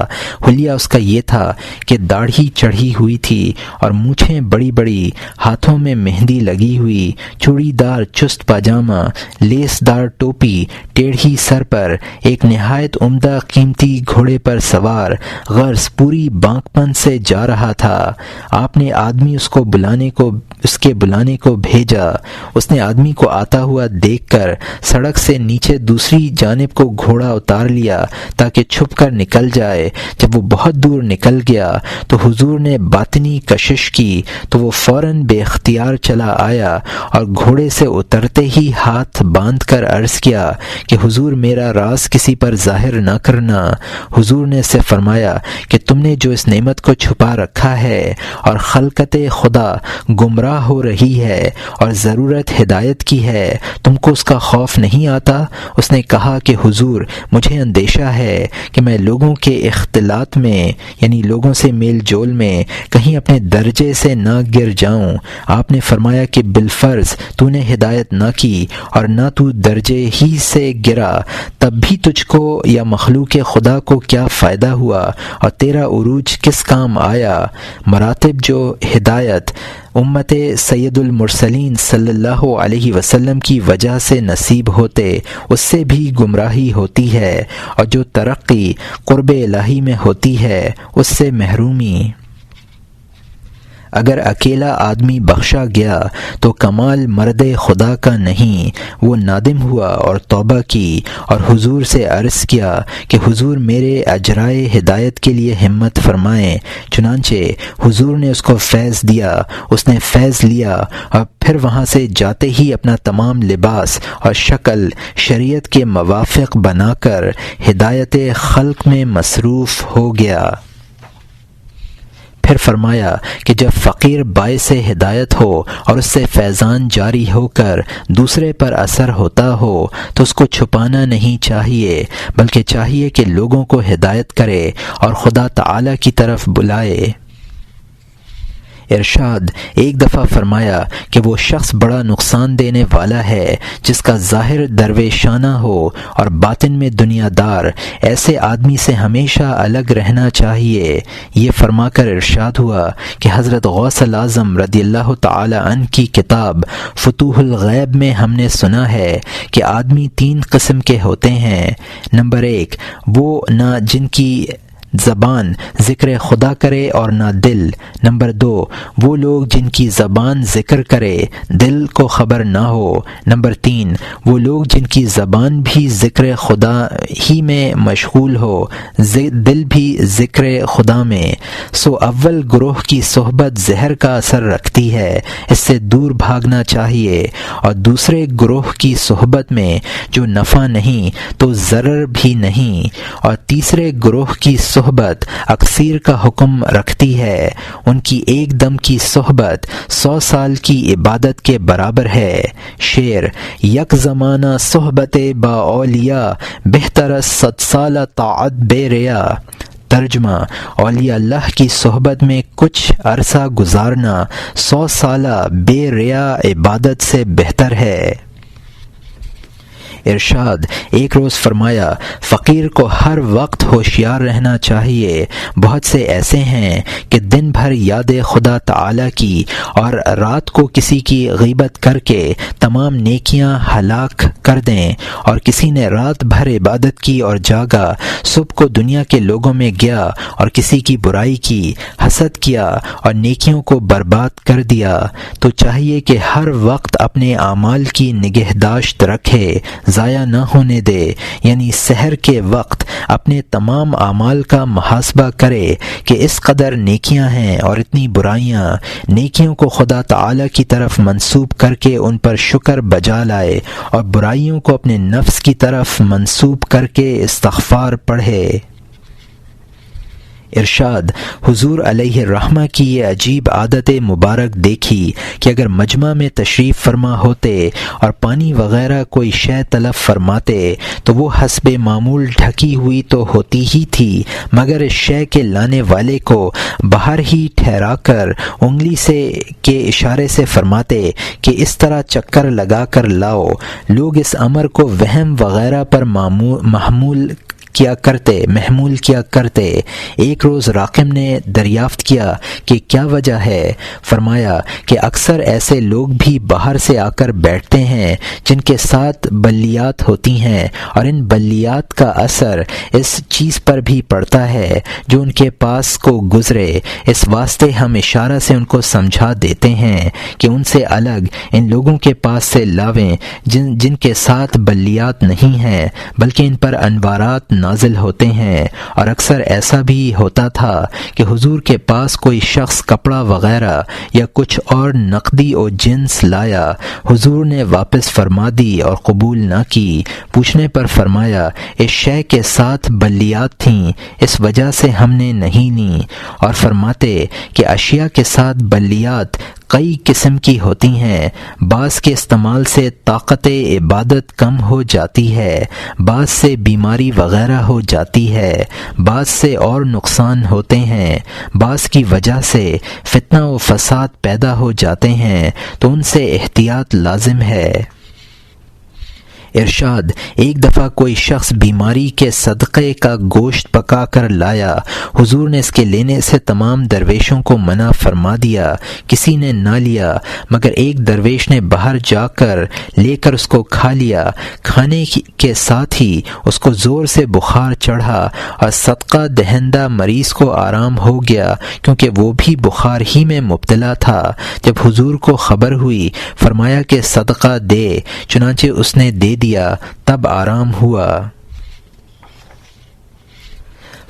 حلیہ اس کا یہ تھا کہ داڑھی چڑھی ہوئی تھی اور مونچھیں بڑی بڑی، ہاتھوں میں مہندی لگی ہوئی، چوڑی دار چست پاجامہ، لیس دار ٹوپی، ٹیڑھی سر پر، ایک نہایت عمدہ قیمتی گھوڑے پر سوار، غرض پوری بانک پن سے جا رہا تھا۔ آپ نے آدمی اس کے بلانے کو بھیجا۔ اس نے آدمی کو آتا ہوا دیکھ کر سڑک سے نیچے دوسری جانب کو گھوڑا اتار لیا تاکہ چھپ کر نکل جائے۔ جب وہ بہت دور نکل گیا تو حضور نے باطنی کشش کی تو وہ فوراً بے اختیار چلا آیا اور گھوڑے سے اترتے ہی ہاتھ باندھ کر عرض کیا کہ حضور میرا راز کسی پر ظاہر نہ کرنا۔ حضور نے اسے فرمایا کہ تم نے جو اس نعمت کو چھپا رکھا ہے اور خلقت خدا گمراہ گمراہ ہو رہی ہے اور ضرورت ہدایت کی ہے، تم کو اس کا خوف نہیں آتا؟ اس نے کہا کہ حضور، مجھے اندیشہ ہے کہ میں لوگوں کے اختلاط میں یعنی لوگوں سے میل جول میں کہیں اپنے درجے سے نہ گر جاؤں۔ آپ نے فرمایا کہ بالفرض تو نے ہدایت نہ کی اور نہ تو درجے ہی سے گرا، تب بھی تجھ کو یا مخلوق خدا کو کیا فائدہ ہوا اور تیرا عروج کس کام آیا؟ مراتب جو ہدایت امت سید المرسلین صلی اللہ علیہ وسلم کی وجہ سے نصیب ہوتے، اس سے بھی گمراہی ہوتی ہے، اور جو ترقی قرب الہی میں ہوتی ہے اس سے محرومی۔ اگر اکیلا آدمی بخشا گیا تو کمال مرد خدا کا نہیں، وہ نادم ہوا اور توبہ کی اور حضور سے عرض کیا کہ حضور میرے اجرائے ہدایت کے لیے ہمت فرمائیں۔ چنانچہ حضور نے اس کو فیض دیا، اس نے فیض لیا اور پھر وہاں سے جاتے ہی اپنا تمام لباس اور شکل شریعت کے موافق بنا کر ہدایت خلق میں مصروف ہو گیا۔ پھر فرمایا کہ جب فقیر باعث ہدایت ہو اور اس سے فیضان جاری ہو کر دوسرے پر اثر ہوتا ہو تو اس کو چھپانا نہیں چاہیے، بلکہ چاہیے کہ لوگوں کو ہدایت کرے اور خدا تعالی کی طرف بلائے۔ ارشاد، ایک دفعہ فرمایا کہ وہ شخص بڑا نقصان دینے والا ہے جس کا ظاہر درویشانہ ہو اور باطن میں دنیا دار، ایسے آدمی سے ہمیشہ الگ رہنا چاہیے۔ یہ فرما کر ارشاد ہوا کہ حضرت غوث الاعظم رضی اللہ تعالی عنہ کی کتاب فتوح الغیب میں ہم نے سنا ہے کہ آدمی 3 قسم کے ہوتے ہیں۔ نمبر 1، وہ نہ جن کی زبان ذکر خدا کرے اور نہ دل۔ نمبر 2، وہ لوگ جن کی زبان ذکر کرے دل کو خبر نہ ہو۔ نمبر 3، وہ لوگ جن کی زبان بھی ذکر خدا ہی میں مشغول ہو، دل بھی ذکر خدا میں۔ سو اول گروہ کی صحبت زہر کا اثر رکھتی ہے، اس سے دور بھاگنا چاہیے، اور دوسرے گروہ کی صحبت میں جو نفع نہیں تو ضرر بھی نہیں، اور تیسرے گروہ کی صحبت اکثیر کا حکم رکھتی ہے، ان کی ایک دم کی صحبت 100 سال کی عبادت کے برابر ہے۔ شعر، یک زمانہ صحبت با اولیاء بہتر از 100 سالہ طاعت بے ریا۔ ترجمہ، اولیاء اللہ کی صحبت میں کچھ عرصہ گزارنا 100 سالہ بے ریا عبادت سے بہتر ہے۔ ارشاد، ایک روز فرمایا، فقیر کو ہر وقت ہوشیار رہنا چاہیے۔ بہت سے ایسے ہیں کہ دن بھر یاد خدا تعالی کی اور رات کو کسی کی غیبت کر کے تمام نیکیاں ہلاک کر دیں، اور کسی نے رات بھر عبادت کی اور جاگا، صبح کو دنیا کے لوگوں میں گیا اور کسی کی برائی کی، حسد کیا اور نیکیوں کو برباد کر دیا۔ تو چاہیے کہ ہر وقت اپنے اعمال کی نگہداشت رکھے، ضائع نہ ہونے دے، یعنی سحر کے وقت اپنے تمام اعمال کا محاسبہ کرے کہ اس قدر نیکیاں ہیں اور اتنی برائیاں۔ نیکیوں کو خدا تعالی کی طرف منسوب کر کے ان پر شکر بجا لائے، اور برائیوں کو اپنے نفس کی طرف منسوب کر کے استغفار پڑھے۔ ارشاد، حضور علیہ الرحمہ کی یہ عجیب عادت مبارک دیکھی کہ اگر مجمع میں تشریف فرما ہوتے اور پانی وغیرہ کوئی شے طلب فرماتے تو وہ حسب معمول ڈھکی ہوئی تو ہوتی ہی تھی، مگر اس شے کے لانے والے کو باہر ہی ٹھہرا کر انگلی سے کے اشارے سے فرماتے کہ اس طرح چکر لگا کر لاؤ۔ لوگ اس امر کو وہم وغیرہ پر محمول کیا کرتے۔ ایک روز راقم نے دریافت کیا کہ کیا وجہ ہے؟ فرمایا کہ اکثر ایسے لوگ بھی باہر سے آ کر بیٹھتے ہیں جن کے ساتھ بلیات ہوتی ہیں، اور ان بلیات کا اثر اس چیز پر بھی پڑتا ہے جو ان کے پاس کو گزرے، اس واسطے ہم اشارہ سے ان کو سمجھا دیتے ہیں کہ ان سے الگ ان لوگوں کے پاس سے لاویں جن کے ساتھ بلیات نہیں ہیں بلکہ ان پر انوارات نازل ہوتے ہیں۔ اور اکثر ایسا بھی ہوتا تھا کہ حضور کے پاس کوئی شخص کپڑا وغیرہ یا کچھ اور نقدی و جنس لایا، حضور نے واپس فرما دی اور قبول نہ کی۔ پوچھنے پر فرمایا، اس شے کے ساتھ بلیات تھیں، اس وجہ سے ہم نے نہیں لیں، اور فرماتے کہ اشیاء کے ساتھ بلیات کئی قسم کی ہوتی ہیں، بعض کے استعمال سے طاقت عبادت کم ہو جاتی ہے، بعض سے بیماری وغیرہ ہو جاتی ہے، بعض سے اور نقصان ہوتے ہیں، بعض کی وجہ سے فتنہ و فساد پیدا ہو جاتے ہیں، تو ان سے احتیاط لازم ہے۔ ارشاد: ایک دفعہ کوئی شخص بیماری کے صدقے کا گوشت پکا کر لایا، حضور نے اس کے لینے سے تمام درویشوں کو منع فرما دیا، کسی نے نہ لیا مگر ایک درویش نے باہر جا کر لے کر اس کو کھا لیا۔ کھانے کے ساتھ ہی اس کو زور سے بخار چڑھا اور صدقہ دہندہ مریض کو آرام ہو گیا، کیونکہ وہ بھی بخار ہی میں مبتلا تھا۔ جب حضور کو خبر ہوئی، فرمایا کہ صدقہ دے، چنانچہ اس نے دے دیا، تب آرام ہوا۔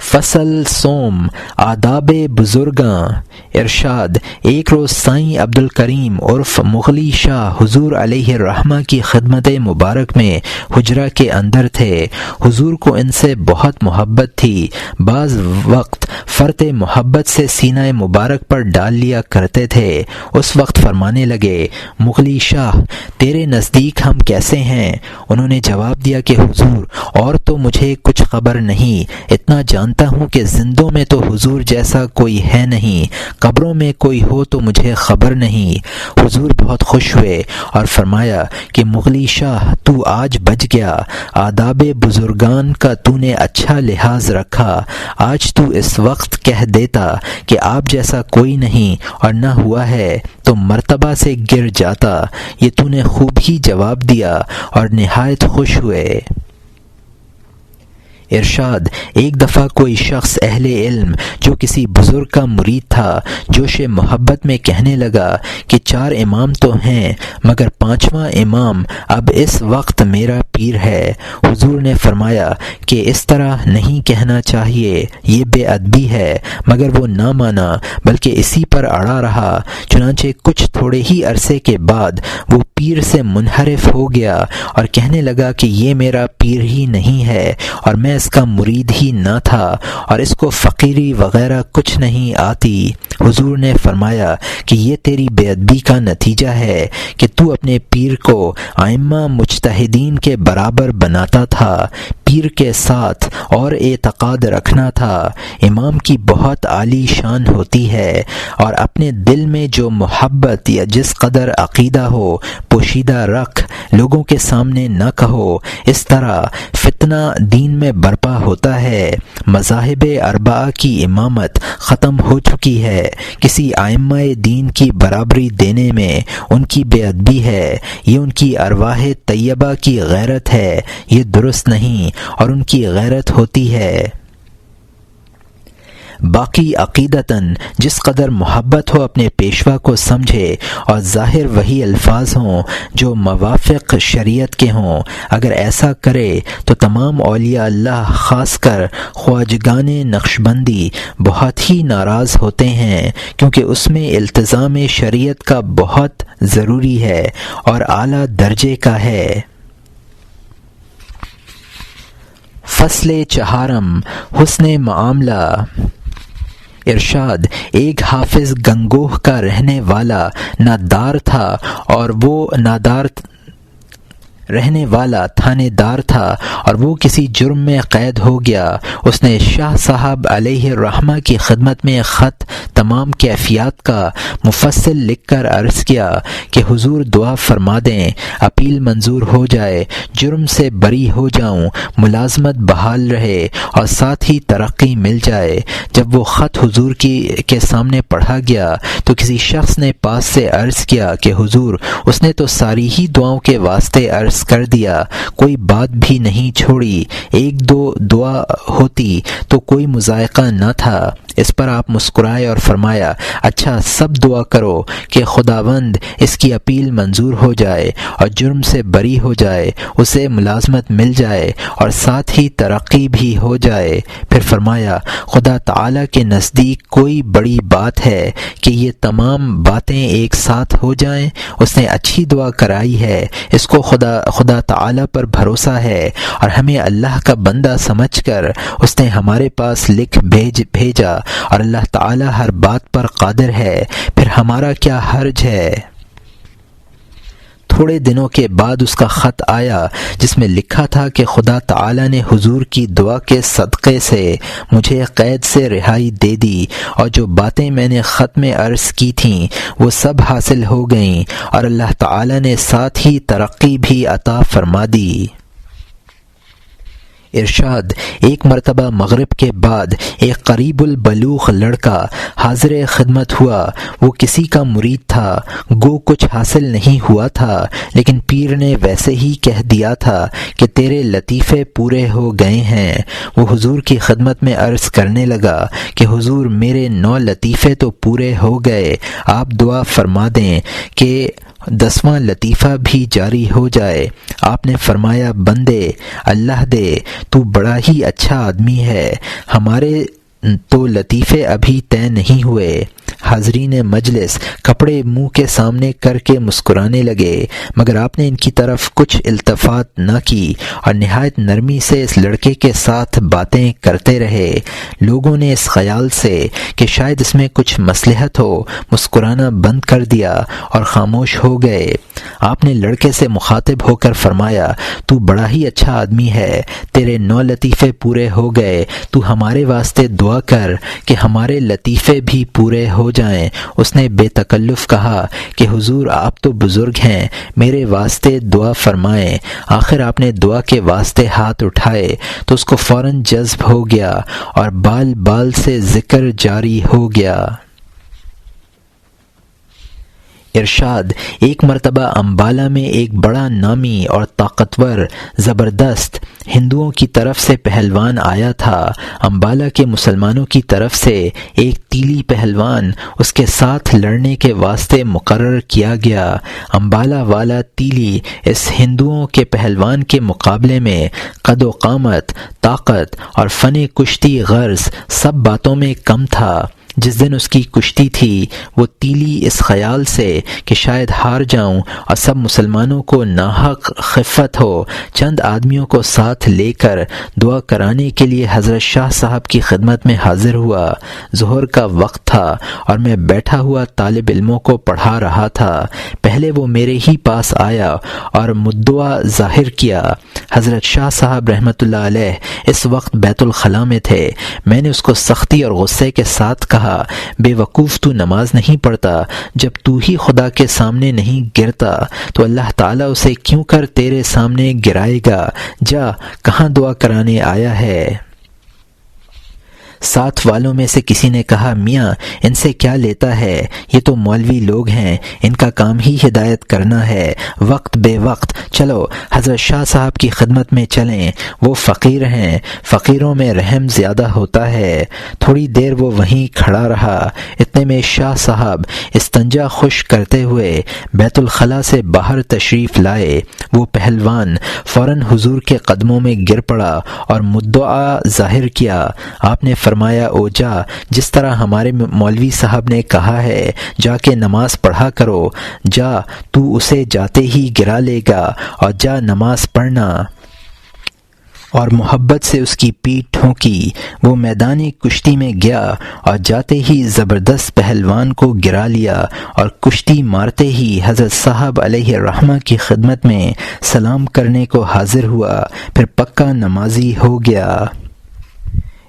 فصل سوم آداب بزرگاں۔ ارشاد: ایک روز سائیں عبد الکریم عرف مغلی شاہ حضور علیہ الرحمہ کی خدمت مبارک میں حجرہ کے اندر تھے۔ حضور کو ان سے بہت محبت تھی، بعض وقت فرط محبت سے سینہ مبارک پر ڈال لیا کرتے تھے۔ اس وقت فرمانے لگے: مغلی شاہ، تیرے نزدیک ہم کیسے ہیں؟ انہوں نے جواب دیا کہ حضور، اور تو مجھے کچھ خبر نہیں، اتنا جانتا ہوں کہ زندوں میں تو حضور جیسا کوئی ہے نہیں، قبروں میں کوئی ہو تو مجھے خبر نہیں۔ حضور بہت خوش ہوئے اور فرمایا کہ مغلی شاہ، تو آج بچ گیا، آداب بزرگان کا تو نے اچھا لحاظ رکھا۔ آج تو اس وقت کہہ دیتا کہ آپ جیسا کوئی نہیں اور نہ ہوا ہے تو مرتبہ سے گر جاتا۔ یہ تو نے خوب ہی جواب دیا اور نہایت خوش ہوئے۔ ارشاد: ایک دفعہ کوئی شخص اہل علم جو کسی بزرگ کا مرید تھا، جوش محبت میں کہنے لگا کہ 4 امام تو ہیں مگر 5واں امام اب اس وقت میرا پیر ہے۔ حضور نے فرمایا کہ اس طرح نہیں کہنا چاہیے، یہ بے ادبی ہے، مگر وہ نہ مانا بلکہ اسی پر اڑا رہا۔ چنانچہ کچھ تھوڑے ہی عرصے کے بعد وہ پیر سے منحرف ہو گیا اور کہنے لگا کہ یہ میرا پیر ہی نہیں ہے اور میں اس کا مرید ہی نہ تھا اور اس کو فقیری وغیرہ کچھ نہیں آتی۔ حضور نے فرمایا کہ یہ تیری بے ادبی کا نتیجہ ہے کہ تو اپنے پیر کو ائمہ مجتہدین کے برابر بناتا تھا۔ پیر کے ساتھ اور اعتقاد رکھنا تھا۔ امام کی بہت عالی شان ہوتی ہے اور اپنے دل میں جو محبت یا جس قدر عقیدہ ہو پوشیدہ رکھ، لوگوں کے سامنے نہ کہو۔ اس طرح فتنہ دین میں برپا ہوتا ہے۔ مذاہب اربعہ کی امامت ختم ہو چکی ہے، کسی ائمہ دین کی برابری دینے میں ان کی بے ادبی ہے، یہ ان کی ارواح طیبہ کی غیرت ہے، یہ درست نہیں، اور ان کی غیرت ہوتی ہے۔ باقی عقیدتاً جس قدر محبت ہو اپنے پیشوا کو سمجھے اور ظاہر وہی الفاظ ہوں جو موافق شریعت کے ہوں۔ اگر ایسا کرے تو تمام اولیاء اللہ خاص کر خواجگان نقشبندی بہت ہی ناراض ہوتے ہیں، کیونکہ اس میں التزام شریعت کا بہت ضروری ہے اور اعلیٰ درجے کا ہے۔ فصل چہارم حسن معاملہ۔ ارشاد: ایک حافظ گنگوہ کا رہنے والا نادار تھا اور وہ رہنے والا تھانے دار تھا اور وہ کسی جرم میں قید ہو گیا۔ اس نے شاہ صاحب علیہ الرحمہ کی خدمت میں خط تمام کیفیات کا مفصل لکھ کر عرض کیا کہ حضور دعا فرما دیں، اپیل منظور ہو جائے، جرم سے بری ہو جاؤں، ملازمت بحال رہے اور ساتھ ہی ترقی مل جائے۔ جب وہ خط حضور کے سامنے پڑھا گیا تو کسی شخص نے پاس سے عرض کیا کہ حضور، اس نے تو ساری ہی دعاؤں کے واسطے عرض کر دیا، کوئی بات بھی نہیں چھوڑی، ایک دو دعا ہوتی تو کوئی مذائقہ نہ تھا۔ اس پر آپ مسکرائے اور فرمایا، اچھا سب دعا کرو کہ خداوند اس کی اپیل منظور ہو جائے اور جرم سے بری ہو جائے، اسے ملازمت مل جائے اور ساتھ ہی ترقی بھی ہو جائے۔ پھر فرمایا، خدا تعالی کے نزدیک کوئی بڑی بات ہے کہ یہ تمام باتیں ایک ساتھ ہو جائیں؟ اس نے اچھی دعا کرائی ہے، اس کو خدا تعالی پر بھروسہ ہے اور ہمیں اللہ کا بندہ سمجھ کر اس نے ہمارے پاس لکھ بھیجا، اور اللہ تعالی ہر بات پر قادر ہے، پھر ہمارا کیا حرج ہے؟ تھوڑے دنوں کے بعد اس کا خط آیا جس میں لکھا تھا کہ خدا تعالی نے حضور کی دعا کے صدقے سے مجھے قید سے رہائی دے دی، اور جو باتیں میں نے خط میں عرض کی تھیں وہ سب حاصل ہو گئیں، اور اللہ تعالی نے ساتھ ہی ترقی بھی عطا فرما دی۔ ارشاد: ایک مرتبہ مغرب کے بعد ایک قریب البلوغ لڑکا حاضر خدمت ہوا۔ وہ کسی کا مرید تھا، گو کچھ حاصل نہیں ہوا تھا، لیکن پیر نے ویسے ہی کہہ دیا تھا کہ تیرے لطیفے پورے ہو گئے ہیں۔ وہ حضور کی خدمت میں عرض کرنے لگا کہ حضور میرے 9 لطیفے تو پورے ہو گئے، آپ دعا فرما دیں کہ 10واں لطیفہ بھی جاری ہو جائے۔ آپ نے فرمایا: بندے، اللہ دے، تو بڑا ہی اچھا آدمی ہے، ہمارے تو لطیفے ابھی طے نہیں ہوئے۔ حاضرین مجلس کپڑے منہ کے سامنے کر کے مسکرانے لگے، مگر آپ نے ان کی طرف کچھ التفات نہ کی اور نہایت نرمی سے اس لڑکے کے ساتھ باتیں کرتے رہے۔ لوگوں نے اس خیال سے کہ شاید اس میں کچھ مصلحت ہو مسکرانا بند کر دیا اور خاموش ہو گئے۔ آپ نے لڑکے سے مخاطب ہو کر فرمایا: تو بڑا ہی اچھا آدمی ہے، تیرے 9 لطیفے پورے ہو گئے، تو ہمارے واسطے دعا کر کہ ہمارے لطیفے بھی پورے ہو جائیں۔ اس نے بے تکلف کہا کہ حضور آپ تو بزرگ ہیں، میرے واسطے دعا فرمائیں۔ آخر آپ نے دعا کے واسطے ہاتھ اٹھائے تو اس کو فوراً جذب ہو گیا اور بال بال سے ذکر جاری ہو گیا۔ ارشاد: ایک مرتبہ امبالہ میں ایک بڑا نامی اور طاقتور زبردست ہندوؤں کی طرف سے پہلوان آیا تھا۔ امبالہ کے مسلمانوں کی طرف سے ایک تیلی پہلوان اس کے ساتھ لڑنے کے واسطے مقرر کیا گیا۔ امبالہ والا تیلی اس ہندوؤں کے پہلوان کے مقابلے میں قد و قامت، طاقت اور فن کشتی غرض سب باتوں میں کم تھا۔ جس دن اس کی کشتی تھی وہ تیلی اس خیال سے کہ شاید ہار جاؤں اور سب مسلمانوں کو ناحق خفت ہو، چند آدمیوں کو ساتھ لے کر دعا کرانے کے لیے حضرت شاہ صاحب کی خدمت میں حاضر ہوا۔ ظہر کا وقت تھا اور میں بیٹھا ہوا طالب علموں کو پڑھا رہا تھا۔ پہلے وہ میرے ہی پاس آیا اور مدعا ظاہر کیا۔ حضرت شاہ صاحب رحمۃ اللہ علیہ اس وقت بیت الخلاء میں تھے۔ میں نے اس کو سختی اور غصے کے ساتھ کہا: بے وقوف، تو نماز نہیں پڑھتا؟ جب تو ہی خدا کے سامنے نہیں گرتا تو اللہ تعالیٰ اسے کیوں کر تیرے سامنے گرائے گا؟ جا، کہاں دعا کرانے آیا ہے؟ ساتھ والوں میں سے کسی نے کہا: میاں، ان سے کیا لیتا ہے؟ یہ تو مولوی لوگ ہیں، ان کا کام ہی ہدایت کرنا ہے، وقت بے وقت چلو حضرت شاہ صاحب کی خدمت میں چلیں، وہ فقیر ہیں، فقیروں میں رحم زیادہ ہوتا ہے۔ تھوڑی دیر وہ وہیں کھڑا رہا۔ اتنے میں شاہ صاحب استنجا خشک کرتے ہوئے بیت الخلاء سے باہر تشریف لائے۔ وہ پہلوان فوراً حضور کے قدموں میں گر پڑا اور مدعا ظاہر کیا۔ آپ نے فرمایا: او جا، جس طرح ہمارے مولوی صاحب نے کہا ہے جا کے نماز پڑھا کرو، جا، تو اسے جاتے ہی گرا لے گا، اور جا نماز پڑھنا۔ اور محبت سے اس کی پیٹھ ٹھونکی۔ وہ میدان کشتی میں گیا اور جاتے ہی زبردست پہلوان کو گرا لیا، اور کشتی مارتے ہی حضرت صاحب علیہ الرحمہ کی خدمت میں سلام کرنے کو حاضر ہوا، پھر پکا نمازی ہو گیا۔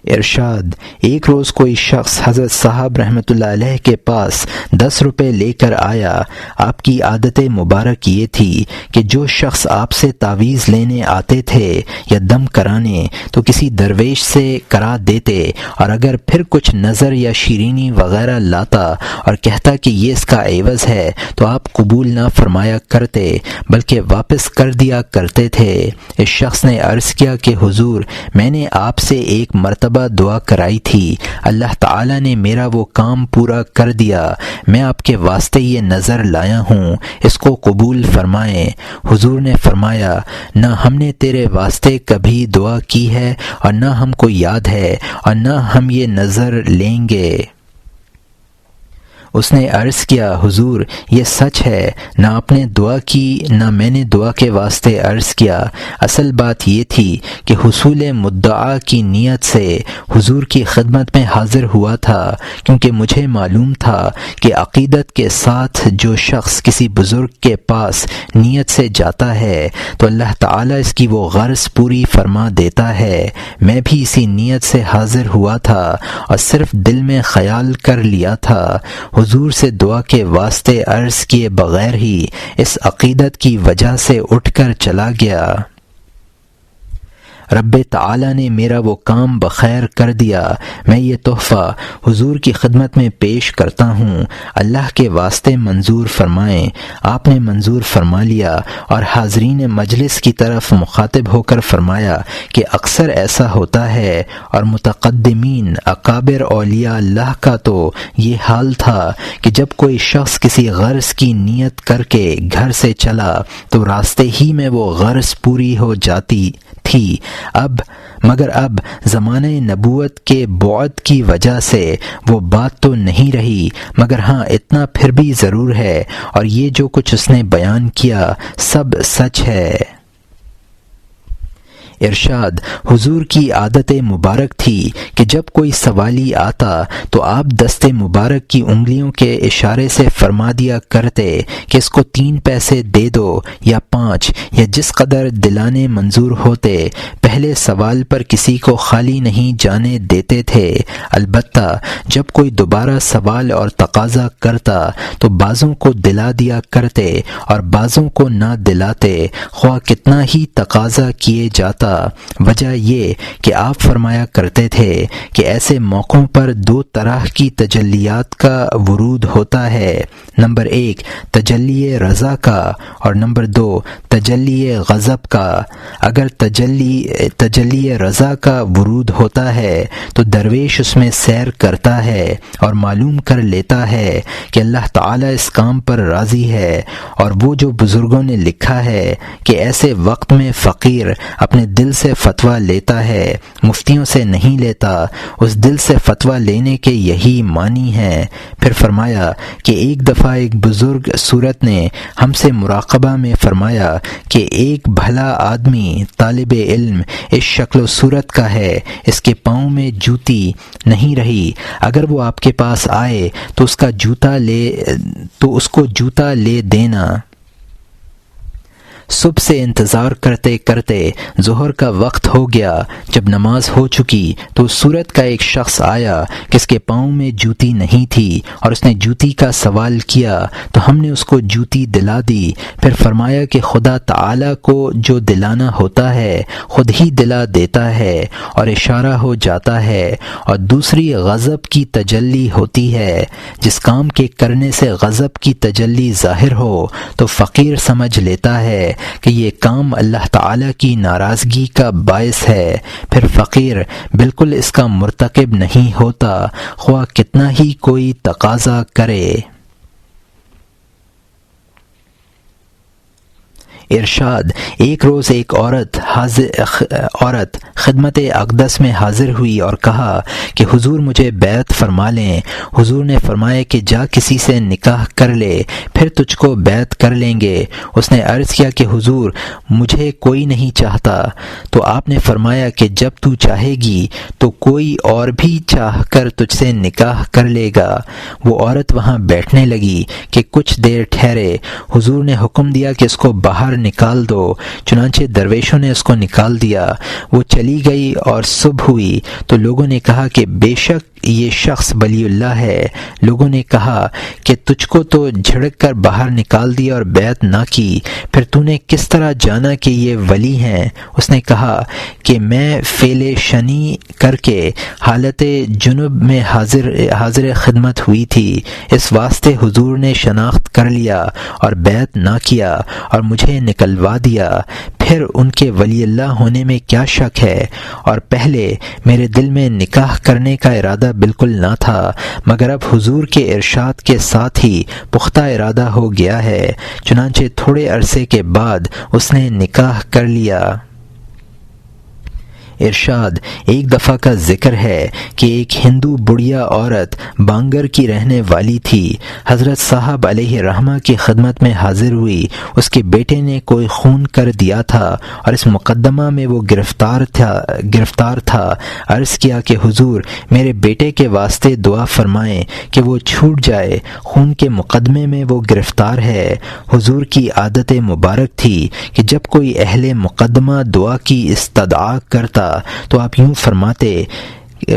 ارشاد: ایک روز کوئی شخص حضرت صاحب رحمۃ اللہ علیہ کے پاس 10 روپے لے کر آیا۔ آپ کی عادت مبارک یہ تھی کہ جو شخص آپ سے تعویذ لینے آتے تھے یا دم کرانے تو کسی درویش سے کرا دیتے، اور اگر پھر کچھ نظر یا شیرینی وغیرہ لاتا اور کہتا کہ یہ اس کا عوض ہے تو آپ قبول نہ فرمایا کرتے بلکہ واپس کر دیا کرتے تھے۔ اس شخص نے عرض کیا کہ حضور، میں نے آپ سے ایک مرتبہ دعا کرائی تھی، اللہ تعالی نے میرا وہ کام پورا کر دیا، میں آپ کے واسطے یہ نظر لایا ہوں، اس کو قبول فرمائیں۔ حضور نے فرمایا: نہ ہم نے تیرے واسطے کبھی دعا کی ہے اور نہ ہم کو یاد ہے اور نہ ہم یہ نظر لیں گے۔ اس نے عرض کیا حضور یہ سچ ہے، نہ آپ نے دعا کی نہ میں نے دعا کے واسطے عرض کیا، اصل بات یہ تھی کہ حصول مدعا کی نیت سے حضور کی خدمت میں حاضر ہوا تھا، کیونکہ مجھے معلوم تھا کہ عقیدت کے ساتھ جو شخص کسی بزرگ کے پاس نیت سے جاتا ہے تو اللہ تعالیٰ اس کی وہ غرض پوری فرما دیتا ہے۔ میں بھی اسی نیت سے حاضر ہوا تھا اور صرف دل میں خیال کر لیا تھا، حضور سے دعا کے واسطے عرض کیے بغیر ہی اس عقیدت کی وجہ سے اٹھ کر چلا گیا۔ رب تعالیٰ نے میرا وہ کام بخیر کر دیا۔ میں یہ تحفہ حضور کی خدمت میں پیش کرتا ہوں، اللہ کے واسطے منظور فرمائیں۔ آپ نے منظور فرما لیا اور حاضرین مجلس کی طرف مخاطب ہو کر فرمایا کہ اکثر ایسا ہوتا ہے اور متقدمین اکابر اولیاء اللہ کا تو یہ حال تھا کہ جب کوئی شخص کسی غرض کی نیت کر کے گھر سے چلا تو راستے ہی میں وہ غرض پوری ہو جاتی تھی۔ مگر اب زمانہ نبوت کے بعد کی وجہ سے وہ بات تو نہیں رہی، مگر ہاں اتنا پھر بھی ضرور ہے، اور یہ جو کچھ اس نے بیان کیا سب سچ ہے۔ ارشاد: حضور کی عادت مبارک تھی کہ جب کوئی سوالی آتا تو آپ دست مبارک کی انگلیوں کے اشارے سے فرما دیا کرتے کہ اس کو 3 پیسے دے دو یا 5 یا جس قدر دلانے منظور ہوتے۔ پہلے سوال پر کسی کو خالی نہیں جانے دیتے تھے، البتہ جب کوئی دوبارہ سوال اور تقاضا کرتا تو بعضوں کو دلا دیا کرتے اور بعضوں کو نہ دلاتے، خواہ کتنا ہی تقاضا کیے جاتا۔ وجہ یہ کہ آپ فرمایا کرتے تھے کہ ایسے موقعوں پر 2 طرح کی تجلیات کا ورود ہوتا ہے، نمبر 1 تجلی رضا کا اور نمبر 2 تجلی غضب کا۔ اگر تجلی رضا کا ورود ہوتا ہے تو درویش اس میں سیر کرتا ہے اور معلوم کر لیتا ہے کہ اللہ تعالیٰ اس کام پر راضی ہے، اور وہ جو بزرگوں نے لکھا ہے کہ ایسے وقت میں فقیر اپنے دل سے فتویٰ لیتا ہے، مفتیوں سے نہیں لیتا، اس دل سے فتویٰ لینے کے یہی معنی ہیں۔ پھر فرمایا کہ ایک دفعہ ایک بزرگ صورت نے ہم سے مراقبہ میں فرمایا کہ ایک بھلا آدمی طالب علم اس شکل و صورت کا ہے، اس کے پاؤں میں جوتی نہیں رہی، اگر وہ آپ کے پاس آئے تو اس کو جوتا لے دینا۔ صبح سے انتظار کرتے کرتے ظہر کا وقت ہو گیا۔ جب نماز ہو چکی تو اس صورت کا ایک شخص آیا کہ اس کے پاؤں میں جوتی نہیں تھی، اور اس نے جوتی کا سوال کیا تو ہم نے اس کو جوتی دلا دی۔ پھر فرمایا کہ خدا تعالیٰ کو جو دلانا ہوتا ہے خود ہی دلا دیتا ہے اور اشارہ ہو جاتا ہے، اور دوسری غضب کی تجلی ہوتی ہے۔ جس کام کے کرنے سے غضب کی تجلی ظاہر ہو تو فقیر سمجھ لیتا ہے کہ یہ کام اللہ تعالیٰ کی ناراضگی کا باعث ہے، پھر فقیر بالکل اس کا مرتکب نہیں ہوتا، خواہ کتنا ہی کوئی تقاضا کرے۔ ارشاد: ایک روز ایک عورت خدمت اقدس میں حاضر ہوئی اور کہا کہ حضور مجھے بیعت فرما لیں۔ حضور نے فرمایا کہ جا کسی سے نکاح کر لے، پھر تجھ کو بیعت کر لیں گے۔ اس نے عرض کیا کہ حضور مجھے کوئی نہیں چاہتا، تو آپ نے فرمایا کہ جب تو چاہے گی تو کوئی اور بھی چاہ کر تجھ سے نکاح کر لے گا۔ وہ عورت وہاں بیٹھنے لگی کہ کچھ دیر ٹھہرے۔ حضور نے حکم دیا کہ اس کو باہر نکال دو، چنانچہ درویشوں نے اس کو نکال دیا۔ وہ چلی گئی اور صبح ہوئی تو لوگوں نے کہا کہ بے شک یہ شخص ولی اللہ ہے۔ لوگوں نے کہا کہ تجھ کو تو جھڑک کر باہر نکال دیا اور بیعت نہ کی، پھر تو نے کس طرح جانا کہ یہ ولی ہیں؟ اس نے کہا کہ میں فعل شنی کر کے حالت جنب میں حاضر خدمت ہوئی تھی، اس واسطے حضور نے شناخت کر لیا اور بیعت نہ کیا اور مجھے نکلوا دیا۔ پھر ان کے ولی اللہ ہونے میں کیا شک ہے؟ اور پہلے میرے دل میں نکاح کرنے کا ارادہ بالکل نہ تھا، مگر اب حضور کے ارشاد کے ساتھ ہی پختہ ارادہ ہو گیا ہے۔ چنانچہ تھوڑے عرصے کے بعد اس نے نکاح کر لیا۔ ارشاد، ایک دفعہ کا ذکر ہے کہ ایک ہندو بڑھیا عورت بانگر کی رہنے والی تھی۔ حضرت صاحب علیہ رحمہ کی خدمت میں حاضر ہوئی۔ اس کے بیٹے نے کوئی خون کر دیا تھا اور اس مقدمہ میں وہ گرفتار تھا۔ عرض کیا کہ حضور میرے بیٹے کے واسطے دعا فرمائیں کہ وہ چھوٹ جائے، خون کے مقدمے میں وہ گرفتار ہے۔ حضور کی عادت مبارک تھی کہ جب کوئی اہل مقدمہ دعا کی استدعا کرتا تو آپ یوں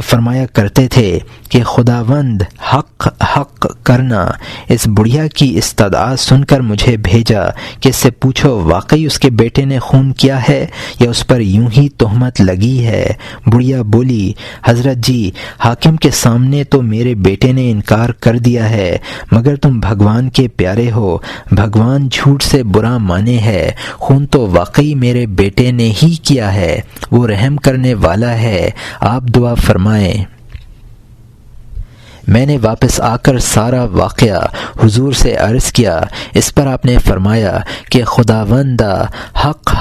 فرمایا کرتے تھے کہ خداوند حق کرنا، اس بڑھیا کی استدعا سن کر مجھے بھیجا کہ اس سے پوچھو واقعی اس کے بیٹے نے خون کیا ہے یا اس پر یوں ہی تہمت لگی ہے۔ بڑھیا بولی، حضرت جی حاکم کے سامنے تو میرے بیٹے نے انکار کر دیا ہے، مگر تم بھگوان کے پیارے ہو، بھگوان جھوٹ سے برا مانے ہے، خون تو واقعی میرے بیٹے نے ہی کیا ہے، وہ رحم کرنے والا ہے، آپ دعا فرمائیں۔ میں نے واپس آ کر سارا واقعہ حضور سے عرض کیا۔ اس پر آپ نے فرمایا کہ خداوندہ حق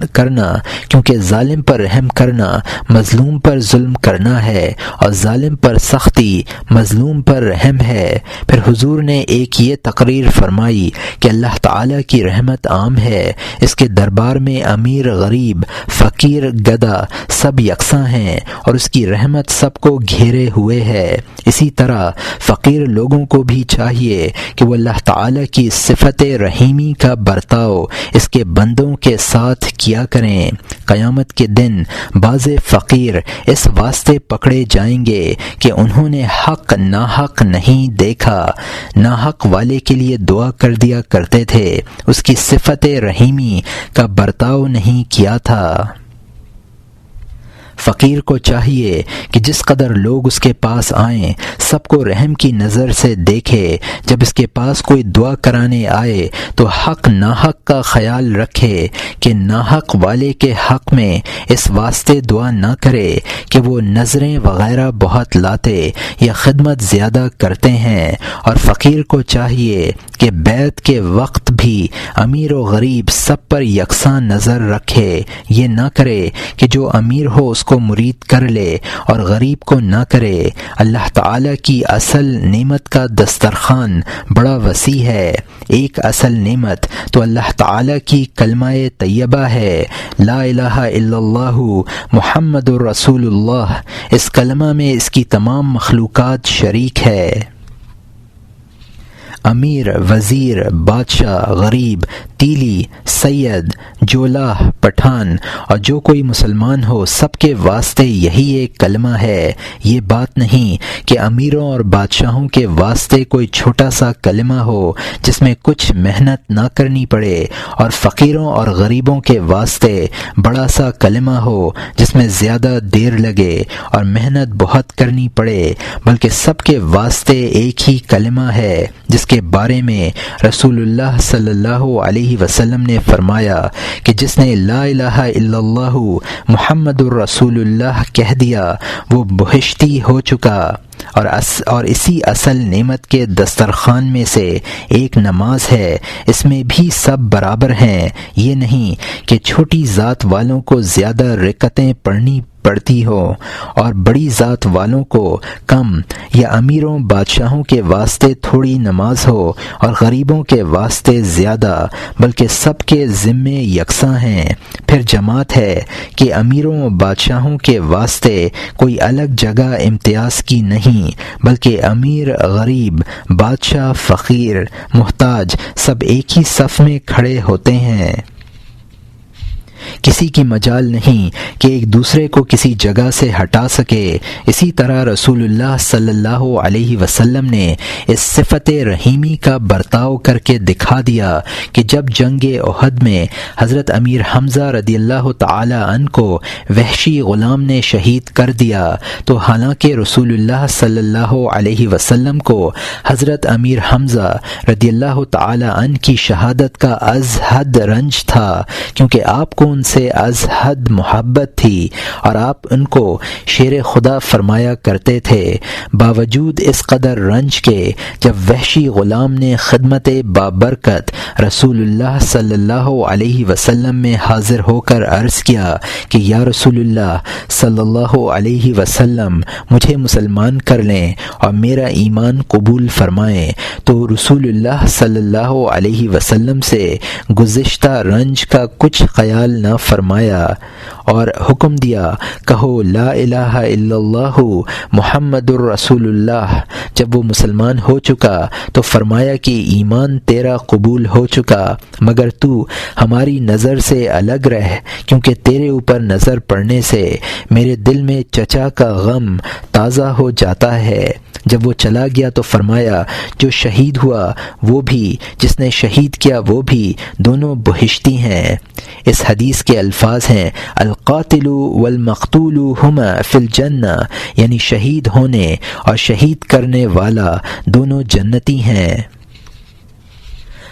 کرنا، کیونکہ ظالم پر رحم کرنا مظلوم پر ظلم کرنا ہے، اور ظالم پر سختی مظلوم پر رحم ہے۔ پھر حضور نے ایک یہ تقریر فرمائی کہ اللہ تعالیٰ کی رحمت عام ہے، اس کے دربار میں امیر غریب فقیر گدا سب یکساں ہیں، اور اس کی رحمت سب کو گھیرے ہوئے ہے۔ اسی طرح فقیر لوگوں کو بھی چاہیے کہ وہ اللہ تعالیٰ کی صفت رحیمی کا برتاؤ اس کے بندوں کے ساتھ کیا کریں۔ قیامت کے دن بعض فقیر اس واسطے پکڑے جائیں گے کہ انہوں نے حق ناحق نہیں دیکھا، ناحق والے کے لیے دعا کر دیا کرتے تھے، اس کی صفت رحیمی کا برتاؤ نہیں کیا تھا۔ فقیر کو چاہیے کہ جس قدر لوگ اس کے پاس آئیں سب کو رحم کی نظر سے دیکھے، جب اس کے پاس کوئی دعا کرانے آئے تو حق ناحق کا خیال رکھے کہ ناحق والے کے حق میں اس واسطے دعا نہ کرے کہ وہ نظریں وغیرہ بہت لاتے یا خدمت زیادہ کرتے ہیں، اور فقیر کو چاہیے کہ بیعت کے وقت بھی امیر و غریب سب پر یکساں نظر رکھے، یہ نہ کرے کہ جو امیر ہو اس کو مرید کر لے اور غریب کو نہ کرے۔ اللہ تعالیٰ کی اصل نعمت کا دسترخوان بڑا وسیع ہے۔ ایک اصل نعمت تو اللہ تعالیٰ کی کلمہ طیبہ ہے، لا الہ الا اللہ محمد الرسول اللہ۔ اس کلمہ میں اس کی تمام مخلوقات شریک ہے۔ امیر، وزیر، بادشاہ، غریب، تیلی، سید، جولاہ، پٹھان اور جو کوئی مسلمان ہو سب کے واسطے یہی ایک کلمہ ہے۔ یہ بات نہیں کہ امیروں اور بادشاہوں کے واسطے کوئی چھوٹا سا کلمہ ہو جس میں کچھ محنت نہ کرنی پڑے، اور فقیروں اور غریبوں کے واسطے بڑا سا کلمہ ہو جس میں زیادہ دیر لگے اور محنت بہت کرنی پڑے، بلکہ سب کے واسطے ایک ہی کلمہ ہے جس کے بارے میں رسول اللہ صلی اللہ علیہ وسلم نے فرمایا کہ جس نے لا الہ الا اللہ محمد الرسول اللہ کہہ دیا وہ بہشتی ہو چکا۔ اور اسی اصل نعمت کے دسترخوان میں سے ایک نماز ہے، اس میں بھی سب برابر ہیں۔ یہ نہیں کہ چھوٹی ذات والوں کو زیادہ رکعتیں پڑتی ہو اور بڑی ذات والوں کو کم، یا امیروں بادشاہوں کے واسطے تھوڑی نماز ہو اور غریبوں کے واسطے زیادہ، بلکہ سب کے ذمے یکساں ہیں۔ پھر جماعت ہے کہ امیروں بادشاہوں کے واسطے کوئی الگ جگہ امتیاز کی نہیں، بلکہ امیر غریب بادشاہ فقیر محتاج سب ایک ہی صف میں کھڑے ہوتے ہیں۔ کسی کی مجال نہیں کہ ایک دوسرے کو کسی جگہ سے ہٹا سکے۔ اسی طرح رسول اللہ صلی اللہ علیہ وسلم نے اس صفت رحیمی کا برتاؤ کر کے دکھا دیا کہ جب جنگ احد میں حضرت امیر حمزہ رضی اللہ تعالی عنہ کو وحشی غلام نے شہید کر دیا تو حالانکہ رسول اللہ صلی اللہ علیہ وسلم کو حضرت امیر حمزہ رضی اللہ تعالی عنہ کی شہادت کا از حد رنج تھا، کیونکہ آپ کو ان سے از حد محبت تھی اور آپ ان کو شیر خدا فرمایا کرتے تھے۔ باوجود اس قدر رنج کے جب وحشی غلام نے خدمت بابرکت رسول اللہ صلی اللہ علیہ وسلم میں حاضر ہو کر عرض کیا کہ یا رسول اللہ صلی اللہ علیہ وسلم مجھے مسلمان کر لیں اور میرا ایمان قبول فرمائیں، تو رسول اللہ صلی اللہ علیہ وسلم سے گزشتہ رنج کا کچھ خیال نہ فرمایا اور حکم دیا کہو لا الہ الا اللہ محمد الرسول اللہ۔ جب وہ مسلمان ہو چکا تو فرمایا کہ ایمان تیرا قبول ہو چکا، مگر تو ہماری نظر سے الگ رہ، کیونکہ تیرے اوپر نظر پڑنے سے میرے دل میں چچا کا غم تازہ ہو جاتا ہے۔ جب وہ چلا گیا تو فرمایا جو شہید ہوا وہ بھی، جس نے شہید کیا وہ بھی، دونوں بہشتی ہیں۔ اس حدیث کے الفاظ ہیں القاتل والمقتول ہما فی الجنہ، یعنی شہید ہونے اور شہید کرنے والا دونوں جنتی ہیں۔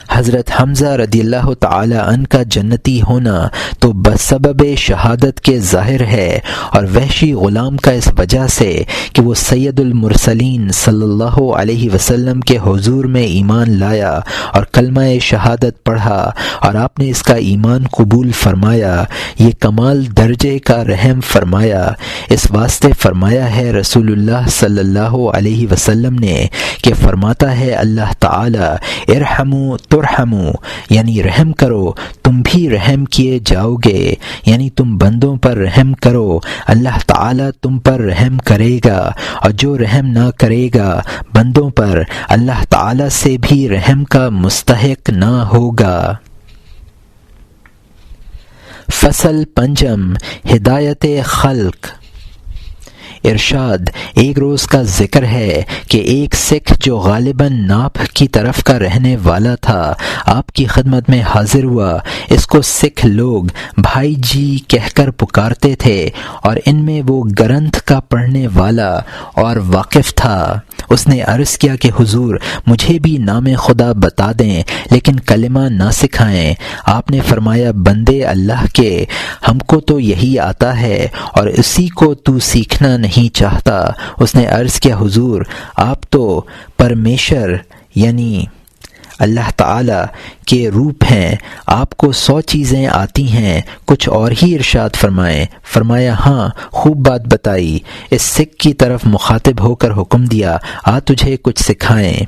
حضرت حمزہ رضی اللہ تعالی عنہ کا جنتی ہونا تو بسبب شہادت کے ظاہر ہے، اور وحشی غلام کا اس وجہ سے کہ وہ سید المرسلین صلی اللہ علیہ وسلم کے حضور میں ایمان لایا اور کلمہ شہادت پڑھا اور آپ نے اس کا ایمان قبول فرمایا، یہ کمال درجے کا رحم فرمایا۔ اس واسطے فرمایا ہے رسول اللہ صلی اللہ علیہ وسلم نے کہ فرماتا ہے اللہ تعالی ارحموا ترحموا، یعنی رحم کرو تم بھی رحم کیے جاؤ گے، یعنی تم بندوں پر رحم کرو اللہ تعالی تم پر رحم کرے گا، اور جو رحم نہ کرے گا بندوں پر اللہ تعالی سے بھی رحم کا مستحق نہ ہوگا۔ فصل پنجم، ہدایت خلق۔ ارشاد، ایک روز کا ذکر ہے کہ ایک سکھ جو غالباً ناپ کی طرف کا رہنے والا تھا آپ کی خدمت میں حاضر ہوا۔ اس کو سکھ لوگ بھائی جی کہہ کر پکارتے تھے، اور ان میں وہ گرنتھ کا پڑھنے والا اور واقف تھا۔ اس نے عرض کیا کہ حضور مجھے بھی نام خدا بتا دیں لیکن کلمہ نہ سکھائیں۔ آپ نے فرمایا بندے اللہ کے، ہم کو تو یہی آتا ہے اور اسی کو تو سیکھنا نہیں چاہتا۔ اس نے عرض کیا حضور آپ تو پرمیشر یعنی اللہ تعالی کے روپ ہیں، آپ کو 100 چیزیں آتی ہیں، کچھ اور ہی ارشاد فرمائیں۔ فرمایا ہاں، خوب بات بتائی۔ اس سکھ کی طرف مخاطب ہو کر حکم دیا آ تجھے کچھ سکھائیں۔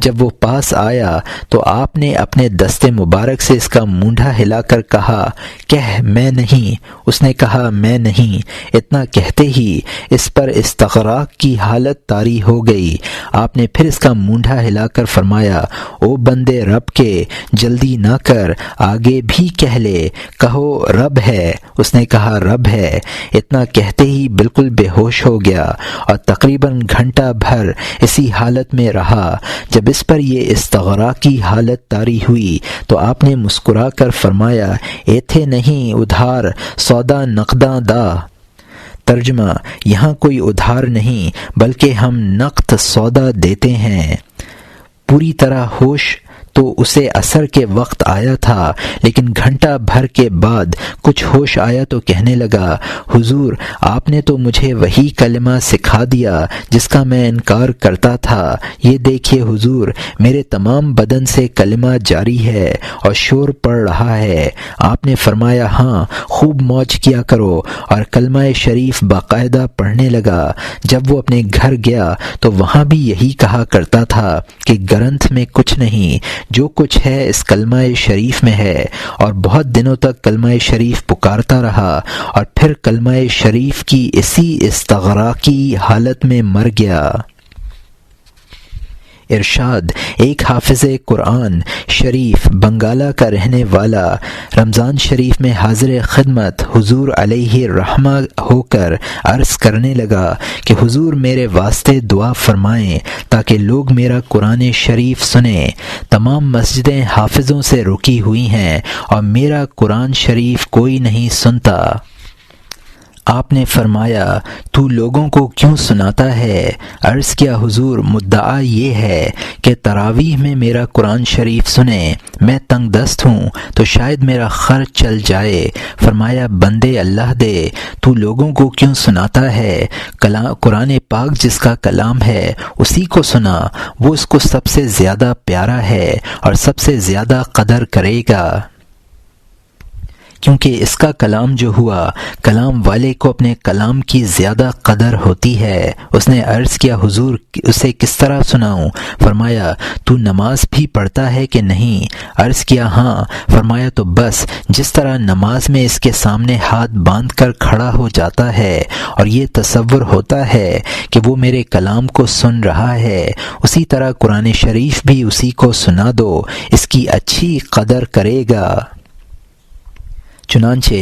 جب وہ پاس آیا تو آپ نے اپنے دست مبارک سے اس کا مونڈھا ہلا کر کہا کہہ میں نہیں۔ اس نے کہا میں نہیں۔ اتنا کہتے ہی اس پر استغراق کی حالت طاری ہو گئی۔ آپ نے پھر اس کا مونڈھا ہلا کر فرمایا او بندے رب کے، جلدی نہ کر، آگے بھی کہہ لے، کہو رب ہے۔ اس نے کہا رب ہے۔ اتنا کہتے ہی بالکل بے ہوش ہو گیا اور تقریباً گھنٹہ بھر اسی حالت میں رہا۔ جب اس پر یہ استغراق کی حالت طاری ہوئی تو آپ نے مسکرا کر فرمایا ایتھے نہیں ادھار سودا نقداں دا۔ ترجمہ، یہاں کوئی ادھار نہیں بلکہ ہم نقد سودا دیتے ہیں۔ پوری طرح ہوش تو اسے عصر کے وقت آیا تھا، لیکن گھنٹہ بھر کے بعد کچھ ہوش آیا تو کہنے لگا حضور آپ نے تو مجھے وہی کلمہ سکھا دیا جس کا میں انکار کرتا تھا۔ یہ دیکھیے حضور میرے تمام بدن سے کلمہ جاری ہے اور شور پڑ رہا ہے۔ آپ نے فرمایا ہاں، خوب موج کیا کرو، اور کلمہ شریف باقاعدہ پڑھنے لگا۔ جب وہ اپنے گھر گیا تو وہاں بھی یہی کہا کرتا تھا کہ گرنتھ میں کچھ نہیں، جو کچھ ہے اس کلمہ شریف میں ہے، اور بہت دنوں تک کلمہ شریف پکارتا رہا اور پھر کلمہ شریف کی اسی استغراقی حالت میں مر گیا۔ ارشاد، ایک حافظ قرآن شریف بنگالہ کا رہنے والا رمضان شریف میں حاضر خدمت حضور علیہ الرحمہ ہو کر عرض کرنے لگا کہ حضور میرے واسطے دعا فرمائیں تاکہ لوگ میرا قرآن شریف سنیں۔ تمام مسجدیں حافظوں سے رکی ہوئی ہیں اور میرا قرآن شریف کوئی نہیں سنتا۔ آپ نے فرمایا تو لوگوں کو کیوں سناتا ہے؟ عرض کیا حضور مدعا یہ ہے کہ تراویح میں میرا قرآن شریف سنیں، میں تنگ دست ہوں تو شاید میرا خرچ چل جائے۔ فرمایا بندے اللہ دے تو لوگوں کو کیوں سناتا ہے؟ قرآن پاک جس کا کلام ہے اسی کو سنا، وہ اس کو سب سے زیادہ پیارا ہے اور سب سے زیادہ قدر کرے گا، کیونکہ اس کا کلام جو ہوا کلام والے کو اپنے کلام کی زیادہ قدر ہوتی ہے۔ اس نے عرض کیا حضور اسے کس طرح سناؤں؟ فرمایا تو نماز بھی پڑھتا ہے کہ نہیں؟ عرض کیا ہاں۔ فرمایا تو بس جس طرح نماز میں اس کے سامنے ہاتھ باندھ کر کھڑا ہو جاتا ہے اور یہ تصور ہوتا ہے کہ وہ میرے کلام کو سن رہا ہے، اسی طرح قرآن شریف بھی اسی کو سنا دو، اس کی اچھی قدر کرے گا۔ چنانچہ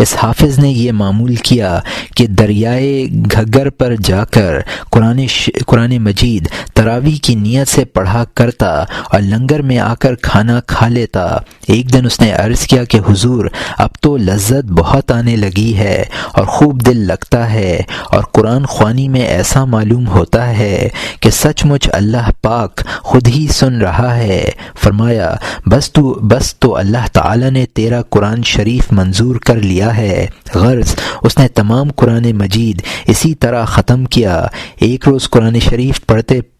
اس حافظ نے یہ معمول کیا کہ دریائے گھگر پر جا کر قرآن مجید تراویح کی نیت سے پڑھا کرتا اور لنگر میں آ کر کھانا کھا لیتا۔ ایک دن اس نے عرض کیا کہ حضور اب تو لذت بہت آنے لگی ہے اور خوب دل لگتا ہے اور قرآن خوانی میں ایسا معلوم ہوتا ہے کہ سچ مچ اللہ پاک خود ہی سن رہا ہے۔ فرمایا بس تو اللہ تعالی نے تیرا قرآن شریف منظور کر لیا ہے۔ غرض اس نے تمام قرآن مجید اسی طرح ختم کیا۔ ایک روز قرآن شریف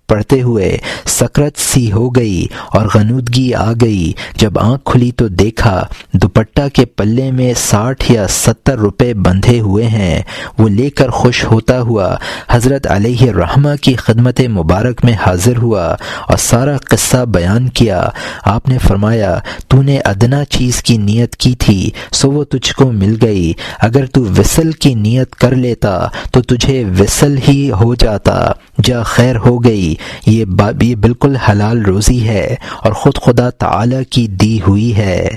پڑھتے ہوئے سکرت سی ہو گئی اور غنودگی آ گئی۔ جب آنکھ کھلی تو دیکھا دوپٹہ کے پلے میں 60 یا 70 روپے بندھے ہوئے ہیں۔ وہ لے کر خوش ہوتا ہوا حضرت علیہ الرحمہ کی خدمت مبارک میں حاضر ہوا اور سارا قصہ بیان کیا۔ آپ نے فرمایا تو نے ادنا چیز کی نیت کی تھی سو وہ تجھ کو مل گئی، اگر تو وصل کی نیت کر لیتا تو تجھے وصل ہی ہو جاتا، جا خیر ہو گئی۔ یہ بالکل حلال روزی ہے اور خود خدا تعالی کی دی ہوئی ہے۔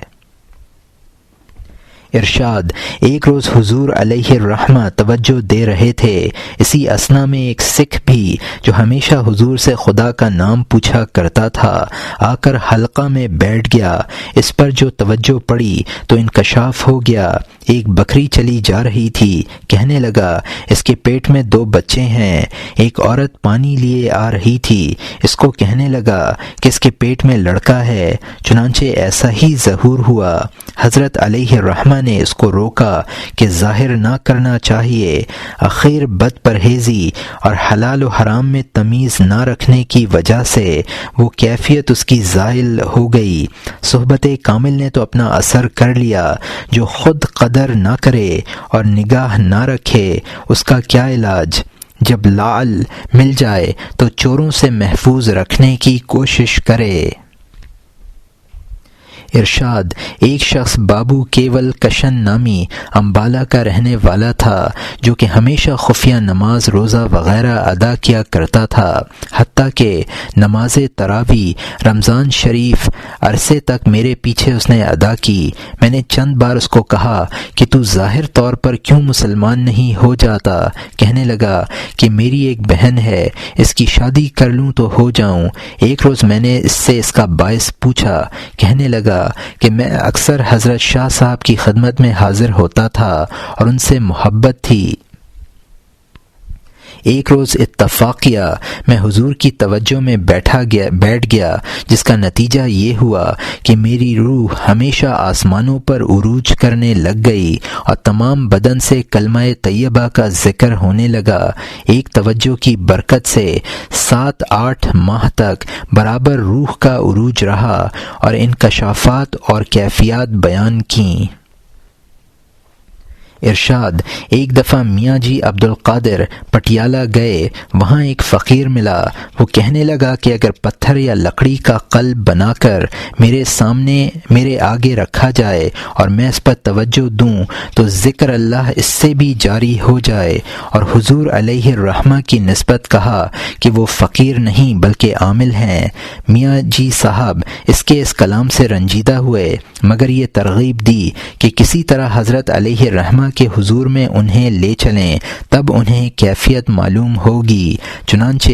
ارشاد ایک روز حضور علیہ الرحمہ توجہ دے رہے تھے، اسی اثنا میں ایک سکھ بھی جو ہمیشہ حضور سے خدا کا نام پوچھا کرتا تھا آ کر حلقہ میں بیٹھ گیا۔ اس پر جو توجہ پڑی تو انکشاف ہو گیا۔ ایک بکری چلی جا رہی تھی، کہنے لگا اس کے پیٹ میں 2 بچے ہیں۔ ایک عورت پانی لیے آ رہی تھی، اس کو کہنے لگا کہ اس کے پیٹ میں لڑکا ہے۔ چنانچہ ایسا ہی ظہور ہوا۔ حضرت علیہ الرحمہ نے اس کو روکا کہ ظاہر نہ کرنا چاہیے۔ آخر بد پرہیزی اور حلال و حرام میں تمیز نہ رکھنے کی وجہ سے وہ کیفیت اس کی زائل ہو گئی۔ صحبت کامل نے تو اپنا اثر کر لیا، جو خود قدر نہ کرے اور نگاہ نہ رکھے اس کا کیا علاج؟ جب لعل مل جائے تو چوروں سے محفوظ رکھنے کی کوشش کرے۔ ارشاد ایک شخص بابو کیول کشن نامی امبالہ کا رہنے والا تھا، جو کہ ہمیشہ خفیہ نماز روزہ وغیرہ ادا کیا کرتا تھا، حتیٰ کہ نماز تراویح رمضان شریف عرصے تک میرے پیچھے اس نے ادا کی۔ میں نے چند بار اس کو کہا کہ تو ظاہر طور پر کیوں مسلمان نہیں ہو جاتا؟ کہنے لگا کہ میری ایک بہن ہے، اس کی شادی کر لوں تو ہو جاؤں۔ ایک روز میں نے اس سے اس کا باعث پوچھا، کہنے لگا کہ میں اکثر حضرت شاہ صاحب کی خدمت میں حاضر ہوتا تھا اور ان سے محبت تھی۔ ایک روز اتفاقیہ میں حضور کی توجہ میں بیٹھ گیا، جس کا نتیجہ یہ ہوا کہ میری روح ہمیشہ آسمانوں پر عروج کرنے لگ گئی اور تمام بدن سے کلمہ طیبہ کا ذکر ہونے لگا۔ ایک توجہ کی برکت سے 7-8 ماہ تک برابر روح کا عروج رہا اور انکشافات اور کیفیات بیان کیں۔ ارشاد ایک دفعہ میاں جی عبد القادر پٹیالہ گئے، وہاں ایک فقیر ملا۔ وہ کہنے لگا کہ اگر پتھر یا لکڑی کا قلب بنا کر میرے آگے رکھا جائے اور میں اس پر توجہ دوں تو ذکر اللہ اس سے بھی جاری ہو جائے، اور حضور علیہ الرحمہ کی نسبت کہا کہ وہ فقیر نہیں بلکہ عامل ہیں۔ میاں جی صاحب اس کلام سے رنجیدہ ہوئے، مگر یہ ترغیب دی کہ کسی طرح حضرت علیہ الرحمہ کے حضور میں انہیں لے چلیں، تب انہیں کیفیت معلوم ہوگی۔ چنانچہ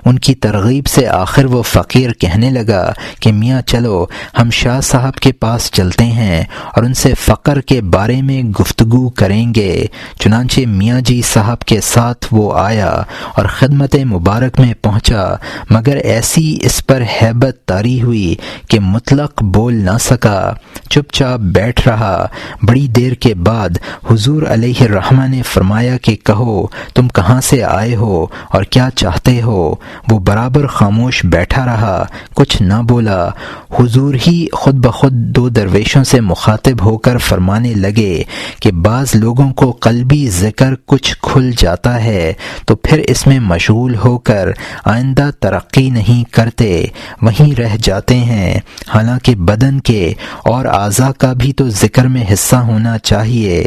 ان کی ترغیب سے آخر وہ فقیر کہنے لگا کہ میاں چلو ہم شاہ صاحب کے پاس چلتے ہیں اور ان سے فقر کے بارے میں گفتگو کریں گے۔ چنانچہ میاں جی صاحب کے ساتھ وہ آیا اور خدمت مبارک میں پہنچا، مگر ایسی اس پر ہیبت طاری ہوئی کہ مطلق بول نہ سکا، چپ چاپ بیٹھ رہا۔ بڑی دیر کے بعد حضور علیہ الرحمہ نے فرمایا کہ کہو تم کہاں سے آئے ہو اور کیا چاہتے ہو؟ وہ برابر خاموش بیٹھا رہا، کچھ نہ بولا۔ حضور ہی خود بخود دو درویشوں سے مخاطب ہو کر فرمانے لگے کہ بعض لوگوں کو قلبی ذکر کچھ کھل جاتا ہے تو پھر اس میں مشغول ہو کر آئندہ ترقی نہیں کرتے، وہیں رہ جاتے ہیں، حالانکہ بدن کے اور اعضاء کا بھی تو ذکر میں حصہ ہونا چاہیے۔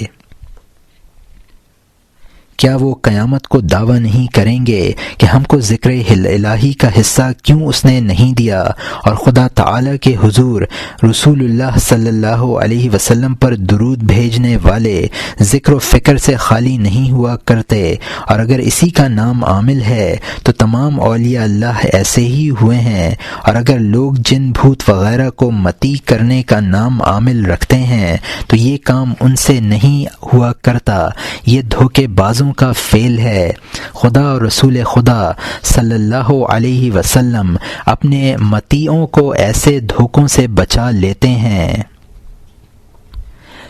کیا وہ قیامت کو دعویٰ نہیں کریں گے کہ ہم کو ذکر الہی کا حصہ کیوں اس نے نہیں دیا، اور خدا تعالی کے حضور رسول اللہ صلی اللہ علیہ وسلم پر درود بھیجنے والے ذکر و فکر سے خالی نہیں ہوا کرتے، اور اگر اسی کا نام عامل ہے تو تمام اولیاء اللہ ایسے ہی ہوئے ہیں، اور اگر لوگ جن بھوت وغیرہ کو متی کرنے کا نام عامل رکھتے ہیں تو یہ کام ان سے نہیں ہوا کرتا، یہ دھوکے بازوں کا فعل ہے۔ خدا اور رسول خدا صلی اللہ علیہ وسلم اپنے متیوں کو ایسے دھوکوں سے بچا لیتے ہیں۔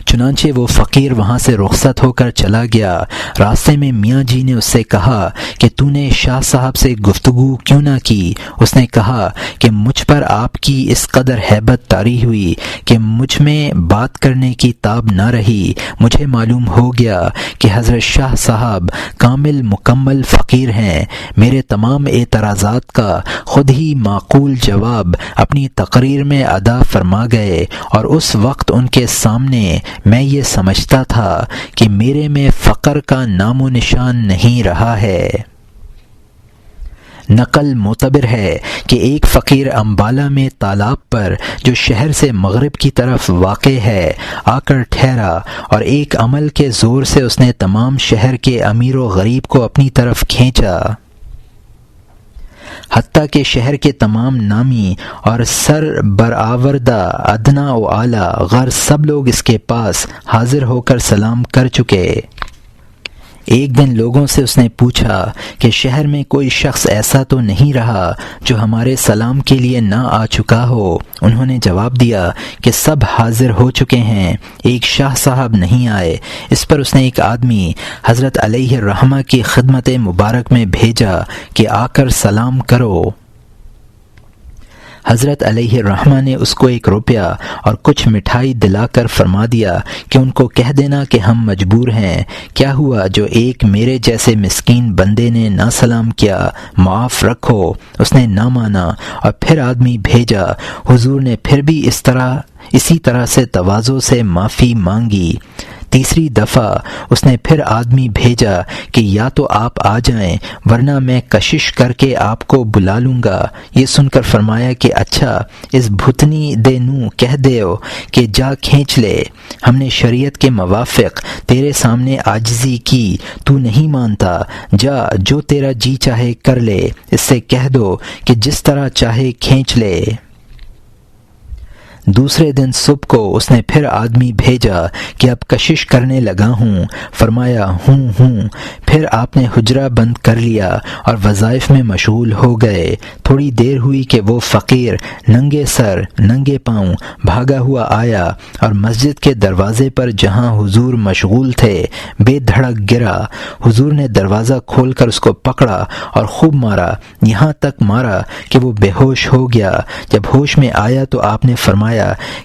چنانچہ وہ فقیر وہاں سے رخصت ہو کر چلا گیا۔ راستے میں میاں جی نے اس سے کہا کہ تو نے شاہ صاحب سے گفتگو کیوں نہ کی؟ اس نے کہا کہ مجھ پر آپ کی اس قدر ہیبت طاری ہوئی کہ مجھ میں بات کرنے کی تاب نہ رہی۔ مجھے معلوم ہو گیا کہ حضرت شاہ صاحب کامل مکمل فقیر ہیں۔ میرے تمام اعتراضات کا خود ہی معقول جواب اپنی تقریر میں ادا فرما گئے، اور اس وقت ان کے سامنے میں یہ سمجھتا تھا کہ میرے میں فقر کا نام و نشان نہیں رہا ہے۔ نقل معتبر ہے کہ ایک فقیر امبالہ میں تالاب پر جو شہر سے مغرب کی طرف واقع ہے آ کر ٹھہرا، اور ایک عمل کے زور سے اس نے تمام شہر کے امیر و غریب کو اپنی طرف کھینچا، حتیٰ کہ شہر کے تمام نامی اور سر برآوردہ ادنا و اعلیٰ غرض سب لوگ اس کے پاس حاضر ہو کر سلام کر چکے۔ ایک دن لوگوں سے اس نے پوچھا کہ شہر میں کوئی شخص ایسا تو نہیں رہا جو ہمارے سلام کے لیے نہ آ چکا ہو؟ انہوں نے جواب دیا کہ سب حاضر ہو چکے ہیں، ایک شاہ صاحب نہیں آئے۔ اس پر اس نے ایک آدمی حضرت علیہ الرحمہ کی خدمت مبارک میں بھیجا کہ آ کر سلام کرو۔ حضرت علیہ الرحمہ نے اس کو 1 روپیہ اور کچھ مٹھائی دلا کر فرما دیا کہ ان کو کہہ دینا کہ ہم مجبور ہیں۔ کیا ہوا جو ایک میرے جیسے مسکین بندے نے نہ سلام کیا، معاف رکھو۔ اس نے نہ مانا اور پھر آدمی بھیجا۔ حضور نے پھر بھی اسی طرح سے تواضع سے معافی مانگی۔ تیسری دفعہ اس نے پھر آدمی بھیجا کہ یا تو آپ آ جائیں ورنہ میں کشش کر کے آپ کو بلا لوں گا۔ یہ سن کر فرمایا کہ اچھا اس بھتنی دے نو کہہ دیو کہ جا کھینچ لے، ہم نے شریعت کے موافق تیرے سامنے عاجزی کی، تو نہیں مانتا، جا جو تیرا جی چاہے کر لے، اس سے کہہ دو کہ جس طرح چاہے کھینچ لے۔ دوسرے دن صبح کو اس نے پھر آدمی بھیجا کہ اب کشش کرنے لگا ہوں۔ فرمایا ہوں۔ پھر آپ نے حجرہ بند کر لیا اور وظائف میں مشغول ہو گئے۔ تھوڑی دیر ہوئی کہ وہ فقیر ننگے سر ننگے پاؤں بھاگا ہوا آیا اور مسجد کے دروازے پر جہاں حضور مشغول تھے بے دھڑک گرا۔ حضور نے دروازہ کھول کر اس کو پکڑا اور خوب مارا، یہاں تک مارا کہ وہ بے ہوش ہو گیا۔ جب ہوش میں آیا تو آپ نے فرمایا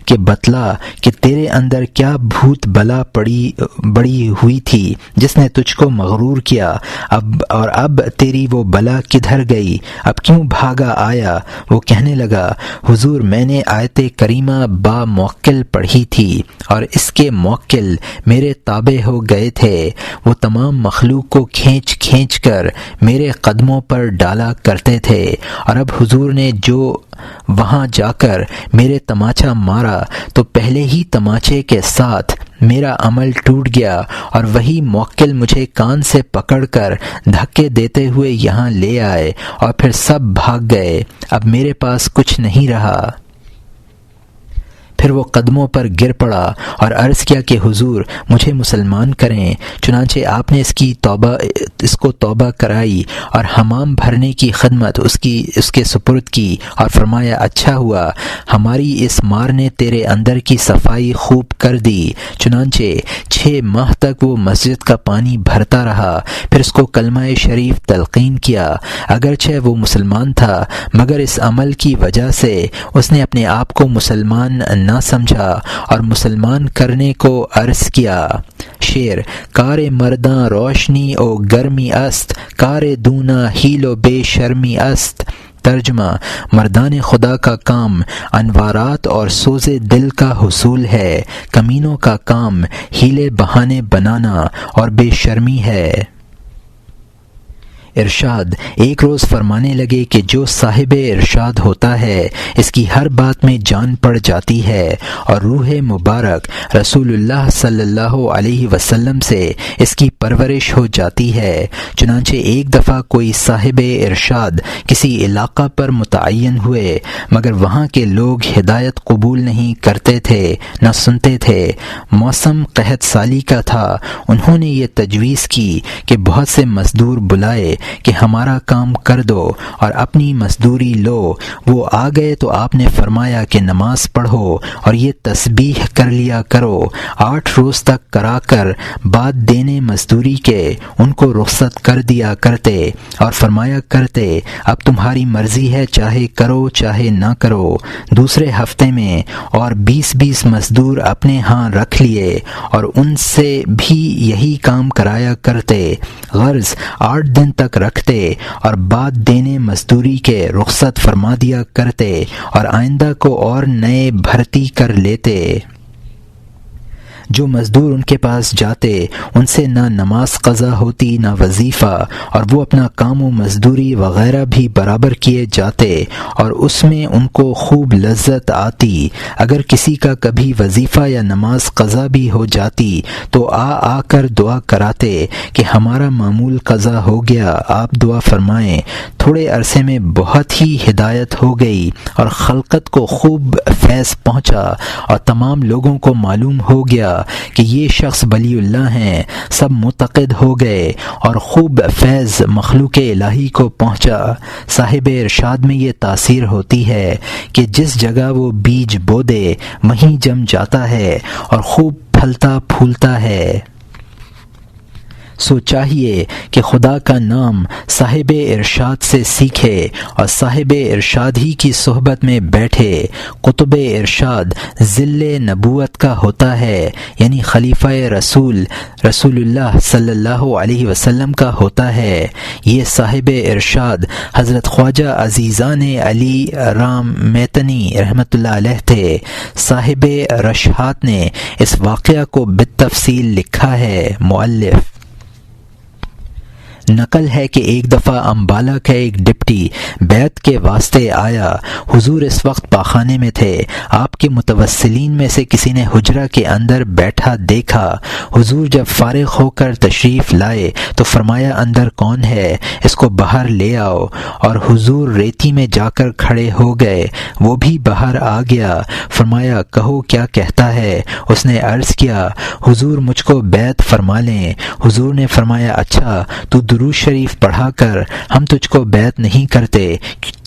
کہ بتلا کہ تیرے اندر کیا بھوت بلا بڑی ہوئی تھی جس نے تجھ کو مغرور کیا، اب تیری وہ بلا کدھر گئی، اب کیوں بھاگا آیا؟ وہ کہنے لگا حضور میں نے آیت کریمہ با موکل پڑھی تھی اور اس کے موکل میرے تابع ہو گئے تھے، وہ تمام مخلوق کو کھینچ کھینچ کر میرے قدموں پر ڈالا کرتے تھے، اور اب حضور نے جو وہاں جا کر میرے تماچا مارا تو پہلے ہی تماچے کے ساتھ میرا عمل ٹوٹ گیا اور وہی موکل مجھے کان سے پکڑ کر دھکے دیتے ہوئے یہاں لے آئے اور پھر سب بھاگ گئے۔ اب میرے پاس کچھ نہیں رہا۔ پھر وہ قدموں پر گر پڑا اور عرض کیا کہ حضور مجھے مسلمان کریں۔ چنانچہ آپ نے اس کو توبہ کرائی اور حمام بھرنے کی خدمت اس کے سپرد کی اور فرمایا اچھا ہوا، ہماری اس مار نے تیرے اندر کی صفائی خوب کر دی۔ چنانچہ 6 ماہ تک وہ مسجد کا پانی بھرتا رہا، پھر اس کو کلمہ شریف تلقین کیا۔ اگرچہ وہ مسلمان تھا مگر اس عمل کی وجہ سے اس نے اپنے آپ کو مسلمان نہ سمجھا اور مسلمان کرنے کو عرض کیا۔ شعر: کار مرداں روشنی و گرمی است، کار دونا ہیل و بے شرمی است۔ ترجمہ: مردان خدا کا کام انوارات اور سوز دل کا حصول ہے، کمینوں کا کام ہیلے بہانے بنانا اور بے شرمی ہے۔ ارشاد: ایک روز فرمانے لگے کہ جو صاحب ارشاد ہوتا ہے اس کی ہر بات میں جان پڑ جاتی ہے اور روح مبارک رسول اللہ صلی اللہ علیہ وسلم سے اس کی پرورش ہو جاتی ہے۔ چنانچہ ایک دفعہ کوئی صاحب ارشاد کسی علاقہ پر متعین ہوئے مگر وہاں کے لوگ ہدایت قبول نہیں کرتے تھے نہ سنتے تھے۔ موسم قحط سالی کا تھا۔ انہوں نے یہ تجویز کی کہ بہت سے مزدور بلائے کہ ہمارا کام کر دو اور اپنی مزدوری لو۔ وہ آ گئے تو آپ نے فرمایا کہ نماز پڑھو اور یہ تسبیح کر لیا کرو۔ 8 روز تک کرا کر بعد دینے مزدوری کے ان کو رخصت کر دیا کرتے اور فرمایا کرتے اب تمہاری مرضی ہے، چاہے کرو چاہے نہ کرو۔ دوسرے ہفتے میں اور 20 مزدور اپنے ہاں رکھ لیے اور ان سے بھی یہی کام کرایا کرتے، غرض 8 دن تک رکھتے اور بعد دینے مزدوری کے رخصت فرما دیا کرتے اور آئندہ کو اور نئے بھرتی کر لیتے۔ جو مزدور ان کے پاس جاتے ان سے نہ نماز قضا ہوتی نہ وظیفہ، اور وہ اپنا کام و مزدوری وغیرہ بھی برابر کیے جاتے اور اس میں ان کو خوب لذت آتی۔ اگر کسی کا کبھی وظیفہ یا نماز قضا بھی ہو جاتی تو آ کر دعا کراتے کہ ہمارا معمول قضا ہو گیا، آپ دعا فرمائیں۔ تھوڑے عرصے میں بہت ہی ہدایت ہو گئی اور خلقت کو خوب فیض پہنچا اور تمام لوگوں کو معلوم ہو گیا کہ یہ شخص ولی اللہ ہیں۔ سب معتقد ہو گئے اور خوب فیض مخلوق الہی کو پہنچا۔ صاحب ارشاد میں یہ تاثیر ہوتی ہے کہ جس جگہ وہ بیج بو دے وہیں جم جاتا ہے اور خوب پھلتا پھولتا ہے۔ سو چاہیے کہ خدا کا نام صاحب ارشاد سے سیکھے اور صاحب ارشاد ہی کی صحبت میں بیٹھے۔ قطب ارشاد ظل نبوت کا ہوتا ہے، یعنی خلیفہ رسول اللہ صلی اللہ علیہ وسلم کا ہوتا ہے۔ یہ صاحب ارشاد حضرت خواجہ عزیزان علی رام میتنی رحمۃ اللہ علیہ تھے۔ صاحب رشحات نے اس واقعہ کو بالتفصیل لکھا ہے۔ مؤلف نقل ہے کہ ایک دفعہ امبالہ کا ایک ڈپٹی بیعت کے واسطے آیا۔ حضور اس وقت پاخانے میں تھے۔ آپ کے متوسلین میں سے کسی نے حجرہ کے اندر بیٹھا دیکھا۔ حضور جب فارغ ہو کر تشریف لائے تو فرمایا اندر کون ہے، اس کو باہر لے آؤ، اور حضور ریتی میں جا کر کھڑے ہو گئے۔ وہ بھی باہر آ گیا۔ فرمایا کہو کیا کہتا ہے۔ اس نے عرض کیا حضور مجھ کو بیعت فرما لیں۔ حضور نے فرمایا اچھا تو درود شریف پڑھا کر، ہم تجھ کو بیعت نہیں کرتے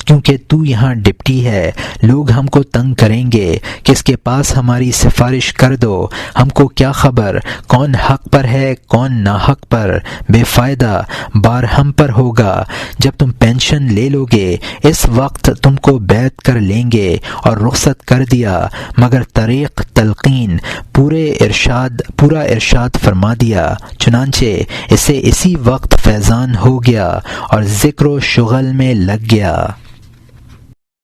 کیونکہ تو یہاں ڈپٹی ہے۔ لوگ ہم کو تنگ کریں گے کہ اس کے پاس ہماری سفارش کر دو۔ ہم کو کیا خبر کون حق پر ہے کون ناحق پر، بے فائدہ بار ہم پر ہوگا۔ جب تم پینشن لے لو گے اس وقت تم کو بیعت کر لیں گے اور رخصت کر دیا، مگر طریق تلقین پورا ارشاد فرما دیا۔ چنانچہ اسے اسی وقت فیضان ہو گیا اور ذکر و شغل میں لگ گیا۔